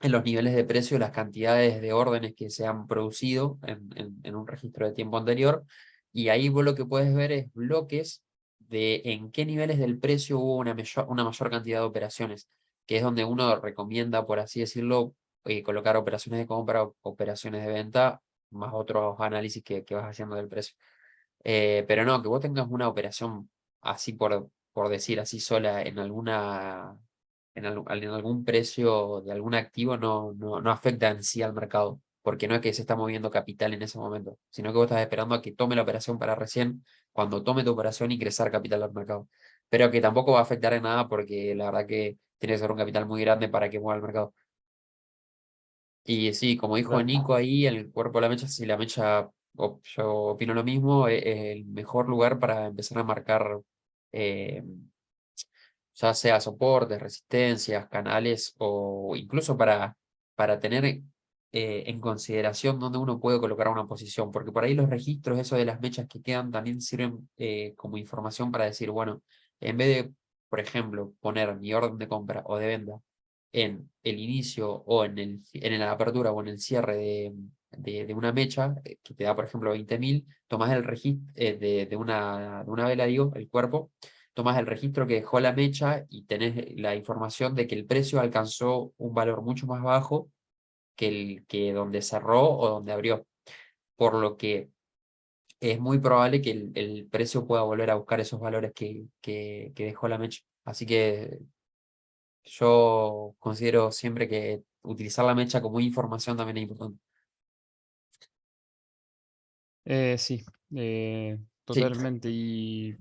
en los niveles de precio las cantidades de órdenes que se han producido en un registro de tiempo anterior. Y ahí vos lo que puedes ver es bloques de en qué niveles del precio hubo una mayor cantidad de operaciones, que es donde uno recomienda, por así decirlo, colocar operaciones de compra o operaciones de venta, más otros análisis que vas haciendo del precio. Pero no, que vos tengas una operación así por decir así sola, en algún precio de algún activo, no afecta en sí al mercado, porque no es que se está moviendo capital en ese momento, sino que vos estás esperando a que tome la operación para recién, cuando tome tu operación, ingresar capital al mercado. Pero que tampoco va a afectar en nada porque la verdad que tiene que ser un capital muy grande para que mueva el mercado. Y sí, como dijo Claro. Nico ahí, en el cuerpo de la mecha, si la mecha, yo opino lo mismo, es el mejor lugar para empezar a marcar, eh, ya sea soportes, resistencias, canales, o incluso para tener en consideración dónde uno puede colocar una posición, porque por ahí los registros, eso de las mechas que quedan, también sirven como información para decir, bueno, en vez de, por ejemplo, poner mi orden de compra o de venta en el inicio o en la apertura o en el cierre de una mecha, que te da, por ejemplo, 20.000, tomás el registro de una vela, digo, el cuerpo, tomás el registro que dejó la mecha y tenés la información de que el precio alcanzó un valor mucho más bajo que donde cerró o donde abrió. Por lo que es muy probable que el precio pueda volver a buscar esos valores que dejó la mecha. Así que yo considero siempre que utilizar la mecha como información también es importante. Sí, Sí, totalmente. Y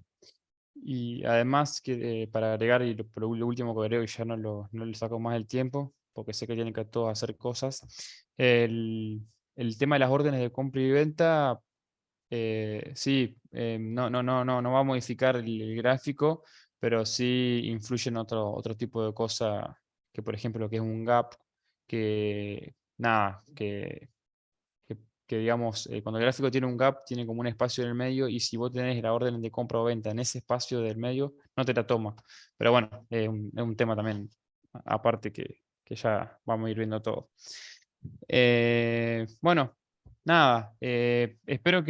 además, que para agregar, y lo último que agrego, y ya no le saco más el tiempo, porque sé que tienen que todos hacer cosas, el tema de las órdenes de compra y venta, sí, no va a modificar el gráfico, pero sí influye en otro tipo de cosa, que por ejemplo, lo que es un gap, que nada, que, que digamos, cuando el gráfico tiene un gap, tiene como un espacio en el medio, y si vos tenés la orden de compra o venta en ese espacio del medio, no te la toma. Pero bueno, es un tema también aparte que ya vamos a ir viendo todo. Bueno, nada, espero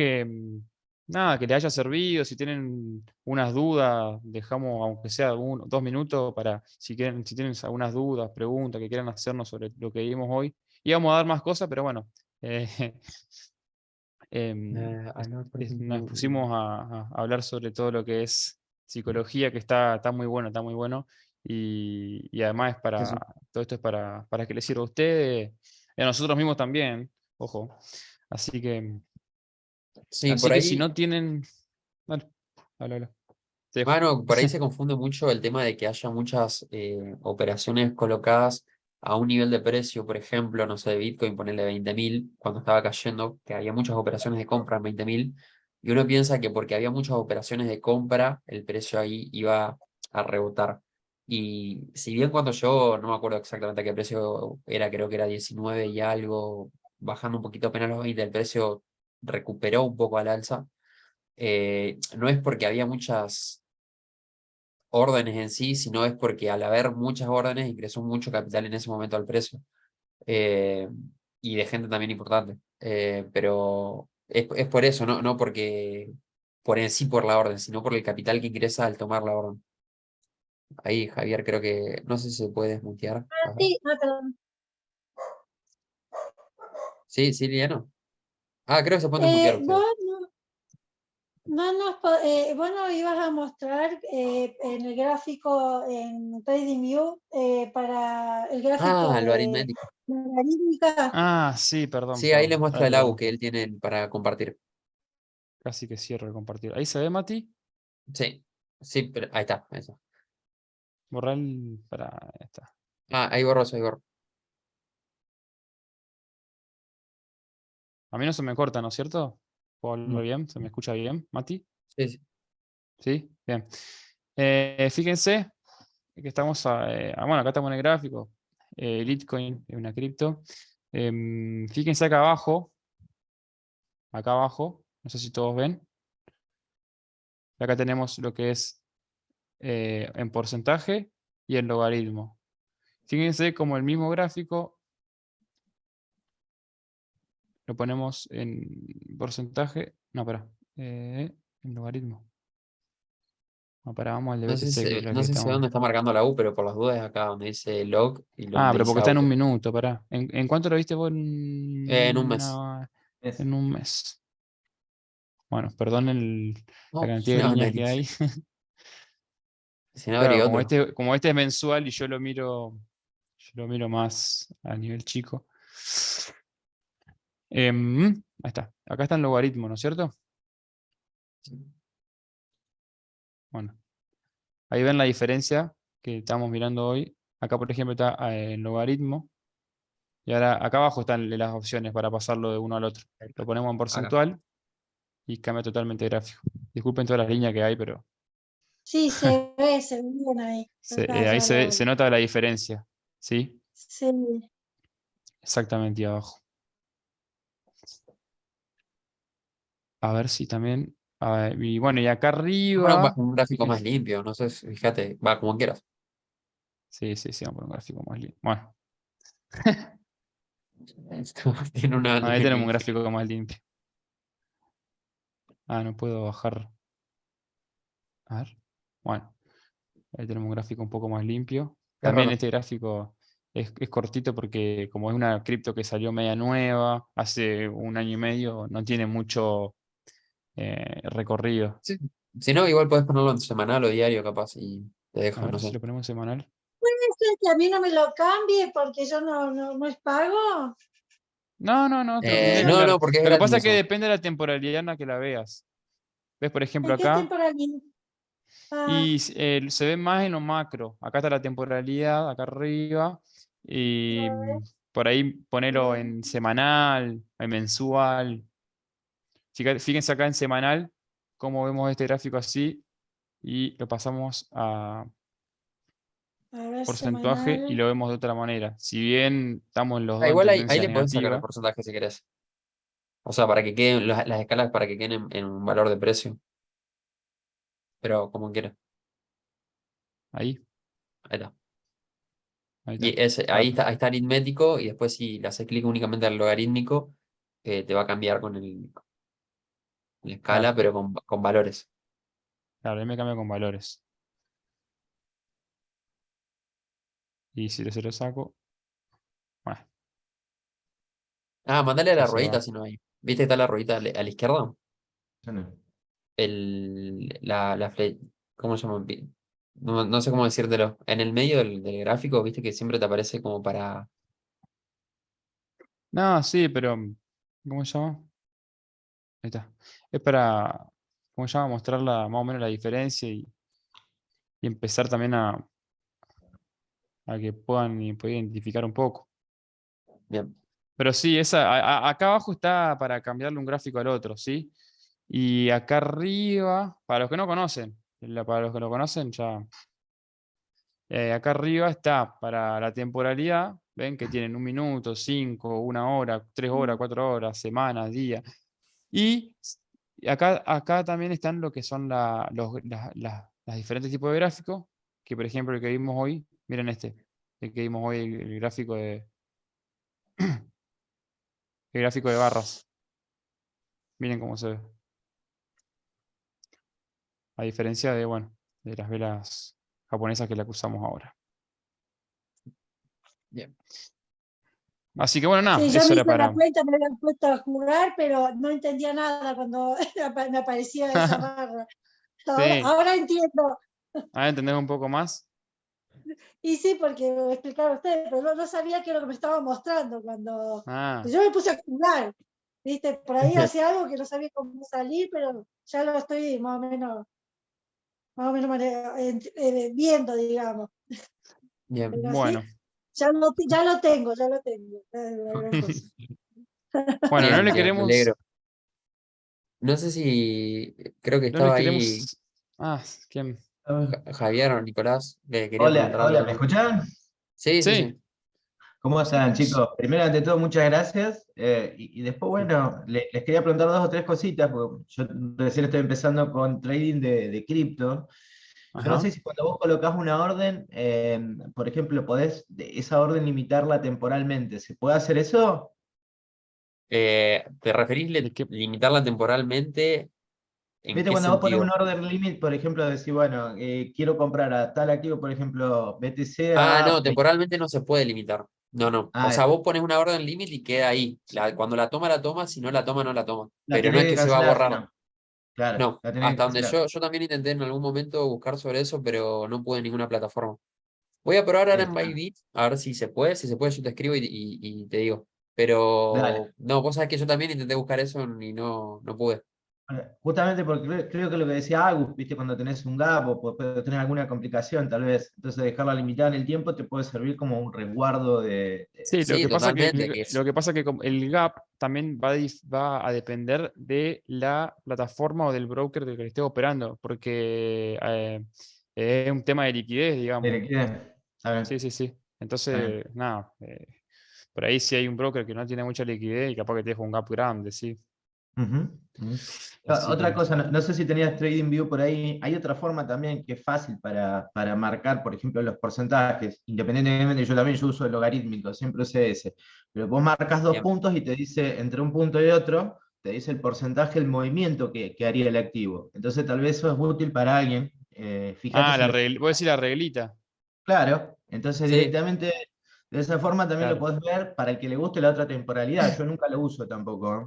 nada, que les haya servido. Si tienen unas dudas, dejamos, aunque sea 2 minutos, para si tienen algunas dudas, preguntas que quieran hacernos sobre lo que vimos hoy. Íbamos a dar más cosas, pero bueno, eh, Acá, por nos ejemplo, pusimos a hablar sobre todo lo que es psicología, que está muy bueno, está muy bueno. Y además sí, sí. todo esto es para que les sirva a ustedes y a nosotros mismos también, ojo. Así que, Sí, así por que si ahí, no tienen. Dale, habla. Te dejo. bueno, por ahí se confunde mucho el tema de que haya muchas operaciones colocadas a un nivel de precio, por ejemplo, no sé, de Bitcoin, ponerle 20.000, cuando estaba cayendo, que había muchas operaciones de compra en 20.000, y uno piensa que porque había muchas operaciones de compra, el precio ahí iba a rebotar. Y si bien cuando yo, no me acuerdo exactamente a qué precio era, creo que era 19 y algo, bajando un poquito apenas los 20, el precio recuperó un poco al alza. No es porque había muchas órdenes en sí, sino es porque al haber muchas órdenes ingresó mucho capital en ese momento al precio. eh, y de gente también importante. Pero es por eso, no porque por en sí por la orden, sino por el capital que ingresa al tomar la orden. Ahí, Javier, creo que, no sé si se puede desmutear. A ver. Sí, perdón. Sí, sí, Liliano. Ah, creo que se pueden desmutear ustedes. Vos nos ibas a mostrar en el gráfico en TradingView para el gráfico Ah, lo de aritmético. logarítmica. Ah, sí, perdón, Sí, ahí les perdón. muestra Ay, el AU perdón. que él tiene para compartir. Casi que cierro el compartir. ¿Ahí se ve, Mati? Sí, sí, pero ahí está. Ahí está. Borrar para. Ahí está. Ah, ahí borro, ahí borro. A mí no se me corta, ¿no es cierto? ¿Puedo hablar No. bien? ¿Se me escucha bien, Mati? Sí, sí. ¿Sí? Bien. Fíjense que estamos bueno, acá estamos en el gráfico. Litecoin es una cripto. Fíjense acá abajo, no sé si todos ven. Acá tenemos lo que es en porcentaje y en logaritmo. Fíjense como el mismo gráfico lo ponemos en porcentaje. No, espera. En logaritmo. No, para, vamos al de No sé BTC, que es si, lo no que sé si estamos. dónde está marcando la U, pero por las dudas es acá donde dice log y Ah, donde pero dice porque está en un auto. minuto, pará. ¿En cuánto lo viste vos En un mes. en un mes? Bueno, perdón la No, cantidad de no, líneas que nadie. hay. Si no, Claro, habría como otro. como este es mensual y yo lo miro más a nivel chico. Ahí está. Acá está el logaritmo, ¿no es cierto? Bueno, ahí ven la diferencia que estamos mirando hoy. Acá, por ejemplo, está el logaritmo. Y ahora acá abajo están las opciones para pasarlo de uno al otro. Lo ponemos en porcentual y cambia totalmente de gráfico. Disculpen todas las líneas que hay, pero Sí, se ve bien ahí. ahí Ya se nota la diferencia. ¿Sí? sí. Exactamente ahí abajo. A ver si también. Y bueno, y acá arriba. Un gráfico más Fíjense. limpio, no sé, fíjate, va como quieras. Sí, vamos a poner un gráfico más limpio. Bueno, Tiene una ahí tenemos un diferencia. gráfico más limpio. No puedo bajar. A ver. Bueno, ahí tenemos un gráfico un poco más limpio. Qué También raro. este gráfico es cortito porque como es una cripto que salió media nueva, hace un año y medio, no tiene mucho recorrido. Sí. Si no, igual puedes ponerlo en semanal o diario, capaz, y te A deja, no ver si sé. lo ponemos semanal. ¿Puede ser que a mí no me lo cambie porque yo no es pago? No, te lo tendría que No, cambiar. no, porque es Lo que gratis pasa es que eso. depende de la temporalidad en la que la veas. ¿Ves, por ejemplo, ¿En qué acá? temporalidad? Y se ve más en lo macro. Acá está la temporalidad, acá arriba. Y por ahí ponerlo en semanal, en mensual. Fíjense acá en semanal cómo vemos este gráfico así y lo pasamos a A ver, porcentaje y semanal. lo vemos de otra manera. Si bien estamos los dos en Igual ahí tendencia le puedes sacar el negativa, porcentaje si querés. O sea, para que queden las escalas para que queden en un valor de precio. Pero como quieras. ahí, Ahí está. ahí está. Y ahí está aritmético, y después si le haces clic únicamente al logarítmico, te va a cambiar con la escala, Claro, pero con valores. claro, ahí me cambia con valores. Y si se lo saco, bueno, Mandale a ya la se ruedita va. si no hay. ¿Viste que está la ruedita a la izquierda? Yo no. ¿Cómo se llama? No sé cómo decírtelo. En el medio del gráfico, viste que siempre te aparece como para. No, sí, pero ¿cómo se llama? Ahí está. Es para, ¿cómo se llama? Mostrar más o menos la diferencia y empezar también a que puedan identificar un poco. Bien. Pero sí, acá abajo está para cambiarle un gráfico al otro, ¿sí? Y acá arriba, para los que no conocen, para los que lo conocen ya, acá arriba está para la temporalidad, ven que tienen 1 minuto, 5, 1 hora, 3 horas, 4 horas, semanas, días. Y acá también están lo que son las diferentes tipos de gráficos, que por ejemplo el que vimos hoy, miren el que vimos hoy, el gráfico el gráfico de barras. Miren cómo se ve. A diferencia de, bueno, de las velas japonesas que la que usamos ahora. Bien. Así que bueno, nada, Sí, yo eso me era hice la para. cuenta, me habían puesto a jugar, pero no entendía nada cuando me aparecía esa barra. Sí, Ahora entiendo. a entender un poco más. Y sí, porque me explicaron ustedes, pero no sabía qué era lo que me estaba mostrando cuando Ah, yo me puse a jugar. ¿Viste? Por ahí hacía algo que no sabía cómo salir, pero ya lo estoy viendo, digamos. Bien. Pero bueno. sí, ya lo tengo, la gran cosa. Bueno, no Bien, le bien, me queremos. alegro. No sé si. Creo que No le estaba ahí queremos. Ah, ¿quién? Javier o Nicolás. Le quería Hola, preguntar hola, ¿me algo. escuchan? Sí, sí, sí. Sí, ¿Cómo están, somos. chicos? Primero, ante todo, muchas gracias. Y después, bueno, les quería preguntar 2 o 3 cositas, porque yo recién estoy empezando con trading de cripto. Yo no sé Ajá. si cuando vos colocás una orden, por ejemplo, podés esa orden limitarla temporalmente. ¿Se puede hacer eso? ¿Te referís ¿De qué? limitarla temporalmente? ¿En Viste, qué cuando vos pones un sentido? order limit, por ejemplo, decir, bueno, quiero comprar a tal activo, por ejemplo, BTC No, a 20. temporalmente no se puede limitar. No, no. O sea, Ah, vos pones una orden límite y queda ahí. Cuando la toma, si no la toma, no la toma. la Pero no es tenés que que se va a cancelar, si borrar. no. Claro, No, la tenés que hasta donde cancelar. yo también intenté en algún momento buscar sobre eso, pero no pude en ninguna plataforma. Voy a probar ahora en Claro. Bybit, a ver si se puede. Si se puede, yo te escribo y te digo. Dale. Pero no, vos sabés que yo también intenté buscar eso y no pude. Bueno, justamente porque creo que lo que decía Agus, viste, cuando tenés un gap o puedes tener alguna complicación, tal vez, entonces dejarla limitada en el tiempo te puede servir como un resguardo Sí, lo Sí, que pasa que, totalmente. Que lo es, que pasa que el gap también va a depender de la plataforma o del broker del que esté operando, porque es un tema de liquidez, digamos. liquidez. Está bien, Sí, sí, sí. está bien. Entonces, nada, por ahí sí hay un broker que no tiene mucha liquidez y capaz que te deja un gap grande, sí. Ujú, ujú. Así Otra que, cosa, no sé si tenías TradingView por ahí, hay otra forma también que es fácil para marcar, por ejemplo, los porcentajes, independientemente, yo uso el logarítmico, siempre usé ese, pero vos marcas dos bien. puntos y te dice, entre un punto y otro, te dice el porcentaje, el movimiento que haría el activo. Entonces tal vez eso es útil para alguien, fíjate si lo... voy a decir la reglita. Claro, entonces Sí, directamente de esa forma también lo Claro. podés ver para el que le guste la otra temporalidad, yo nunca lo uso tampoco, ¿eh?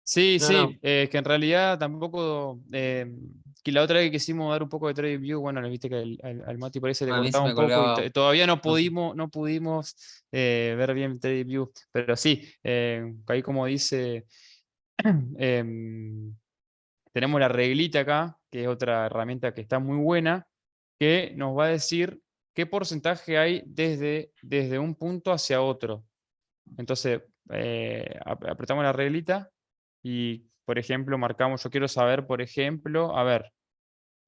Sí, no, no. sí, que en realidad tampoco, que la otra vez que quisimos dar un poco de trading view, bueno, le viste que al Mati parece le A mí se cortaba me un poco y colgaba. todavía No sé. no pudimos ver bien trading view, pero sí, ahí como dice, em, tenemos la reglita acá, que es otra herramienta que está muy buena, que nos va a decir qué porcentaje hay desde un punto hacia otro. Entonces, apretamos la reglita y, por ejemplo, marcamos, yo quiero saber, por ejemplo, a ver,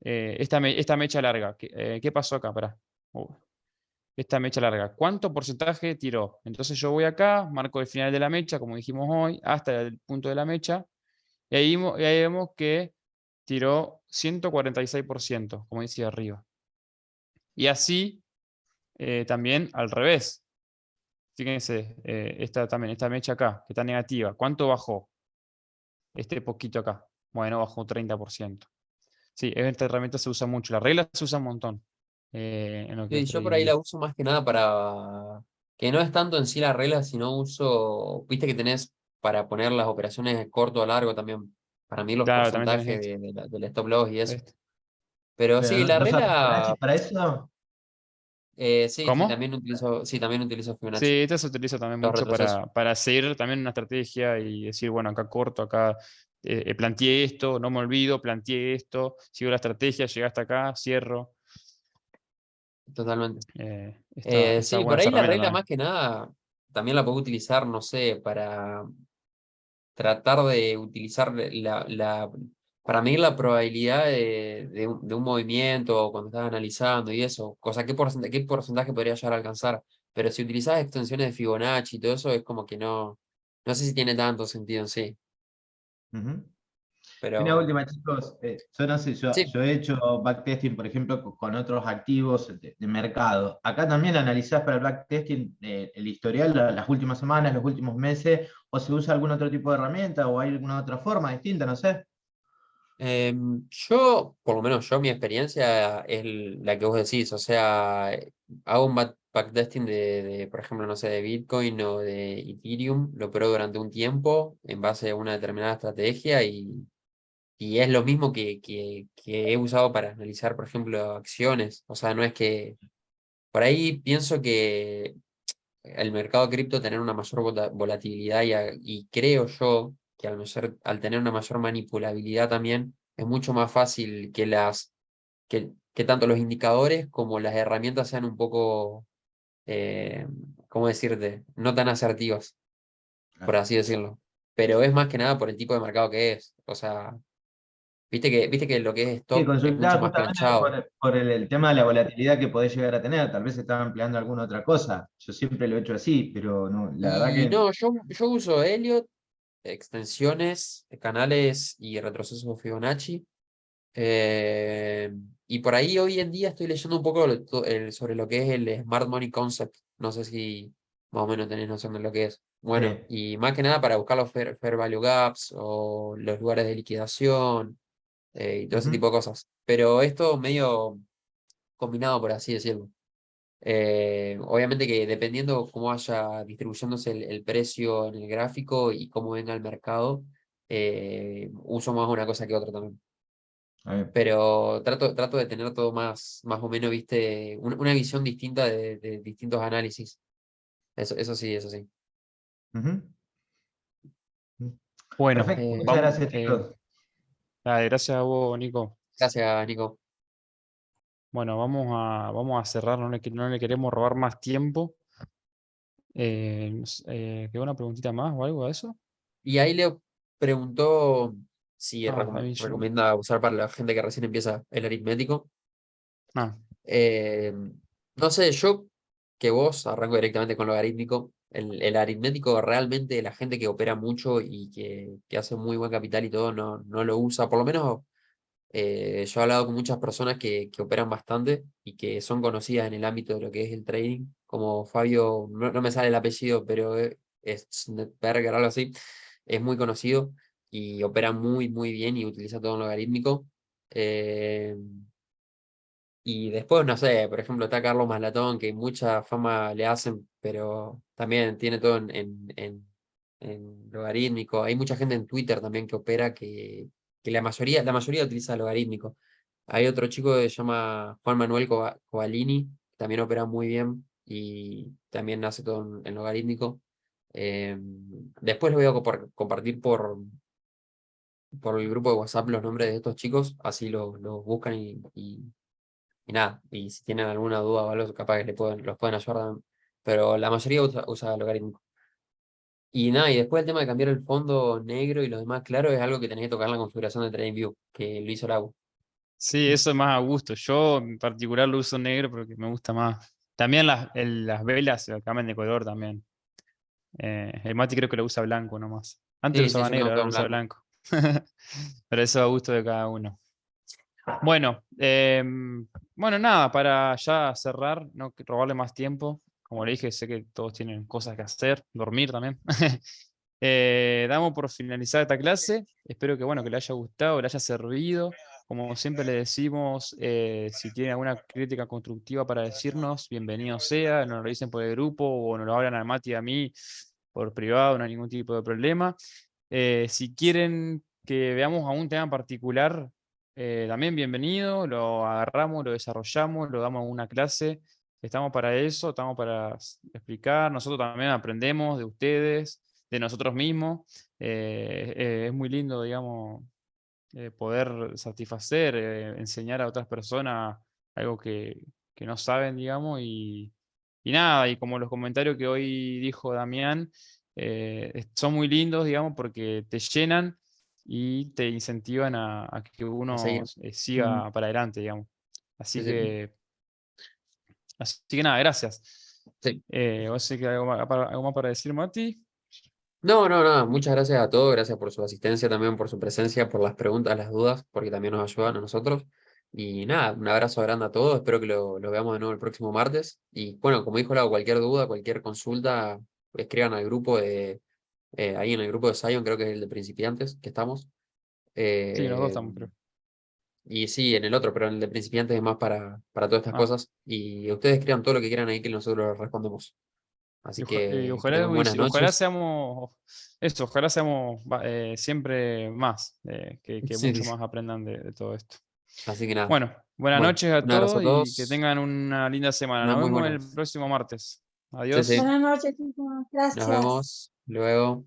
esta mecha larga, ¿qué pasó acá? Pará. Esta mecha larga, ¿cuánto porcentaje tiró? Entonces yo voy acá, marco el final de la mecha, como dijimos hoy, hasta el punto de la mecha, y ahí vemos que tiró 146%, como dice arriba. Y así también al revés. Fíjense, esta mecha acá, que está negativa, ¿cuánto bajó? Este poquito acá. Bueno, bajó 30%. Sí, esta herramienta se usa mucho. La regla se usa un montón en lo que Sí, es yo por ahí TradingView. la uso más que nada para que no es tanto en sí la regla, sino uso, viste que tenés para poner las operaciones corto o largo también, para mí los Claro, también porcentajes tenés esto. del stop loss y eso. Esto. Pero Pero sí, la no usas Fibonacci regla, para eso. sí, ¿Cómo? sí, también utilizo Fibonacci, Sí, esta se utiliza también los mucho retrocesos. para seguir también una estrategia y decir, bueno, acá corto, acá planteé esto, no me olvido, planteé esto, sigo la estrategia, llegué hasta acá, cierro. Totalmente. Está Sí, buena por esa ahí la herramienta regla también. más que nada también la puedo utilizar, no sé, para tratar de utilizar para medir la probabilidad de un movimiento cuando estás analizando y eso, cosa, qué porcentaje podría llegar a alcanzar. Pero si utilizas extensiones de Fibonacci y todo eso, es como que no sé si tiene tanto sentido en sí. Ujú. Y una Pero última, chicos. Yo no sé, sí, yo he hecho backtesting, por ejemplo, con otros activos de mercado. Acá también analizás para el backtesting el historial, las últimas semanas, los últimos meses, o se usa algún otro tipo de herramienta, o hay alguna otra forma distinta, no sé. yo, por lo menos yo, mi experiencia es la que vos decís, o sea, hago un backtesting por ejemplo, no sé, de Bitcoin o de Ethereum, lo pruebo durante un tiempo en base a una determinada estrategia y es lo mismo que he usado para analizar, por ejemplo, acciones, o sea, no es que, por ahí pienso que el mercado cripto tener una mayor volatilidad y creo yo que al tener una mayor manipulabilidad también es mucho más fácil que tanto los indicadores como las herramientas sean un poco, eh, ¿cómo decirte? No tan asertivas, por así decirlo. Pero es más que nada por el tipo de mercado que es. O sea, viste que lo que es Sí, stock es mucho consultaba más justamente planchado. por el tema de la volatilidad que podés llegar a tener. Tal vez estaba empleando alguna otra cosa. Yo siempre lo he hecho así, pero no, la verdad Y que no, yo uso Elliot, extensiones, canales y retrocesos de Fibonacci. Eh, y por ahí hoy en día estoy leyendo un poco sobre lo que es el Smart Money Concept. No sé si más o menos tenés noción de lo que es. Bueno, sí. y más que nada para buscar los fair value gaps o los lugares de liquidación y todo ese Ujú. tipo de cosas. Pero esto medio combinado, por así decirlo. Obviamente que dependiendo cómo vaya distribuyéndose el precio en el gráfico y cómo venga el mercado, uso más una cosa que otra también. A ver. Pero trato de tener todo más o menos, viste, una visión distinta de distintos análisis. Eso sí, eso sí. Ujú. Bueno, Perfecto, Eh, muchas vamos, gracias, chicos. dale, gracias a vos, Nico. Gracias, Nico. Bueno, vamos a cerrar, no le queremos robar más tiempo. ¿Queda una preguntita más o algo de eso? Y ahí Leo preguntó si Ahí yo. recomienda usar para la gente que recién empieza el aritmético. Ah, Eh, no sé, yo que vos arranco directamente con lo aritmético. El aritmético realmente la gente que opera mucho y que hace muy buen capital y todo no lo usa. Por lo menos yo he hablado con muchas personas que operan bastante y que son conocidas en el ámbito de lo que es el trading, como Fabio, no me sale el apellido, pero es Snetberger, algo así, es muy conocido y opera muy bien y utiliza todo en logarítmico. Eh, y después, no sé, por ejemplo, está Carlos Maslatón, que mucha fama le hacen, pero también tiene todo en logarítmico. Hay mucha gente en Twitter también que opera que la mayoría utiliza logarítmico. Hay otro chico que se llama Juan Manuel Covalini, que también opera muy bien y también hace todo en logarítmico. Después les voy a compartir por el grupo de WhatsApp los nombres de estos chicos, así los buscan y nada, y si tienen alguna duda o algo, capaz que los pueden ayudar también. Pero la mayoría usa logaritmo. Y nada, y después el tema de cambiar el fondo negro y los demás claro es algo que tenés que tocar en la configuración de TradingView, que lo hizo Lau. sí, eso es más a gusto. Yo en particular lo uso negro porque me gusta más. También las velas se cambian de color también. El Mati creo que lo usa blanco nomás. Antes lo Sí, sí, usaba yo tengo negro, todo ahora lo en usa blanco. blanco. Pero eso a gusto de cada uno. Bueno, bueno, nada, para ya cerrar, no robarle más tiempo. Como le dije, sé que todos tienen cosas que hacer, dormir también. Damos por finalizar esta clase. Espero que, bueno, que le haya gustado, le haya servido. Como siempre le decimos, si tienen alguna crítica constructiva para decirnos, bienvenido sea, nos lo dicen por el grupo o nos lo hablan a Mati y a mí por privado, no hay ningún tipo de problema. Si quieren que veamos a un tema en particular, también bienvenido, lo agarramos, lo desarrollamos, lo damos en una clase. Estamos para eso, estamos para explicar. Nosotros también aprendemos de ustedes, de nosotros mismos. Es muy lindo, digamos, poder satisfacer, enseñar a otras personas algo que no saben, digamos, y nada, y como los comentarios que hoy dijo Damián, son muy lindos, digamos, porque te llenan y te incentivan a que A uno seguir. siga para adelante, digamos. Sí, Así sí. que, así que nada, gracias. Sí. ¿Vos sé que algo más para decir, Mati? No, nada. Muchas gracias a todos. Gracias por su asistencia también, por su presencia, por las preguntas, las dudas, porque también nos ayudan a nosotros. Y nada, un abrazo grande a todos. Espero que lo veamos de nuevo el próximo martes. Y bueno, como dijo Lau, cualquier duda, cualquier consulta, escriban al grupo ahí en el grupo de Zion, creo que es el de principiantes, que estamos. Sí, los dos Eh, estamos, creo. y sí, en el otro, pero en el de principiantes es más para todas estas Ah, cosas. Y ustedes escriban todo lo que quieran ahí que nosotros respondemos. Así y que tengan ojalá, buenas ojalá noches. seamos eso, ojalá seamos siempre más, que Sí, mucho sí. más aprendan de todo esto. Así que nada. Bueno, buenas Bueno, noches a un abrazo a todos y que todos. tengan una linda semana. Una Nos muy vemos buena. el próximo martes. Sí, sí. Adiós. Buenas noches, chicos. Nos Gracias. vemos luego.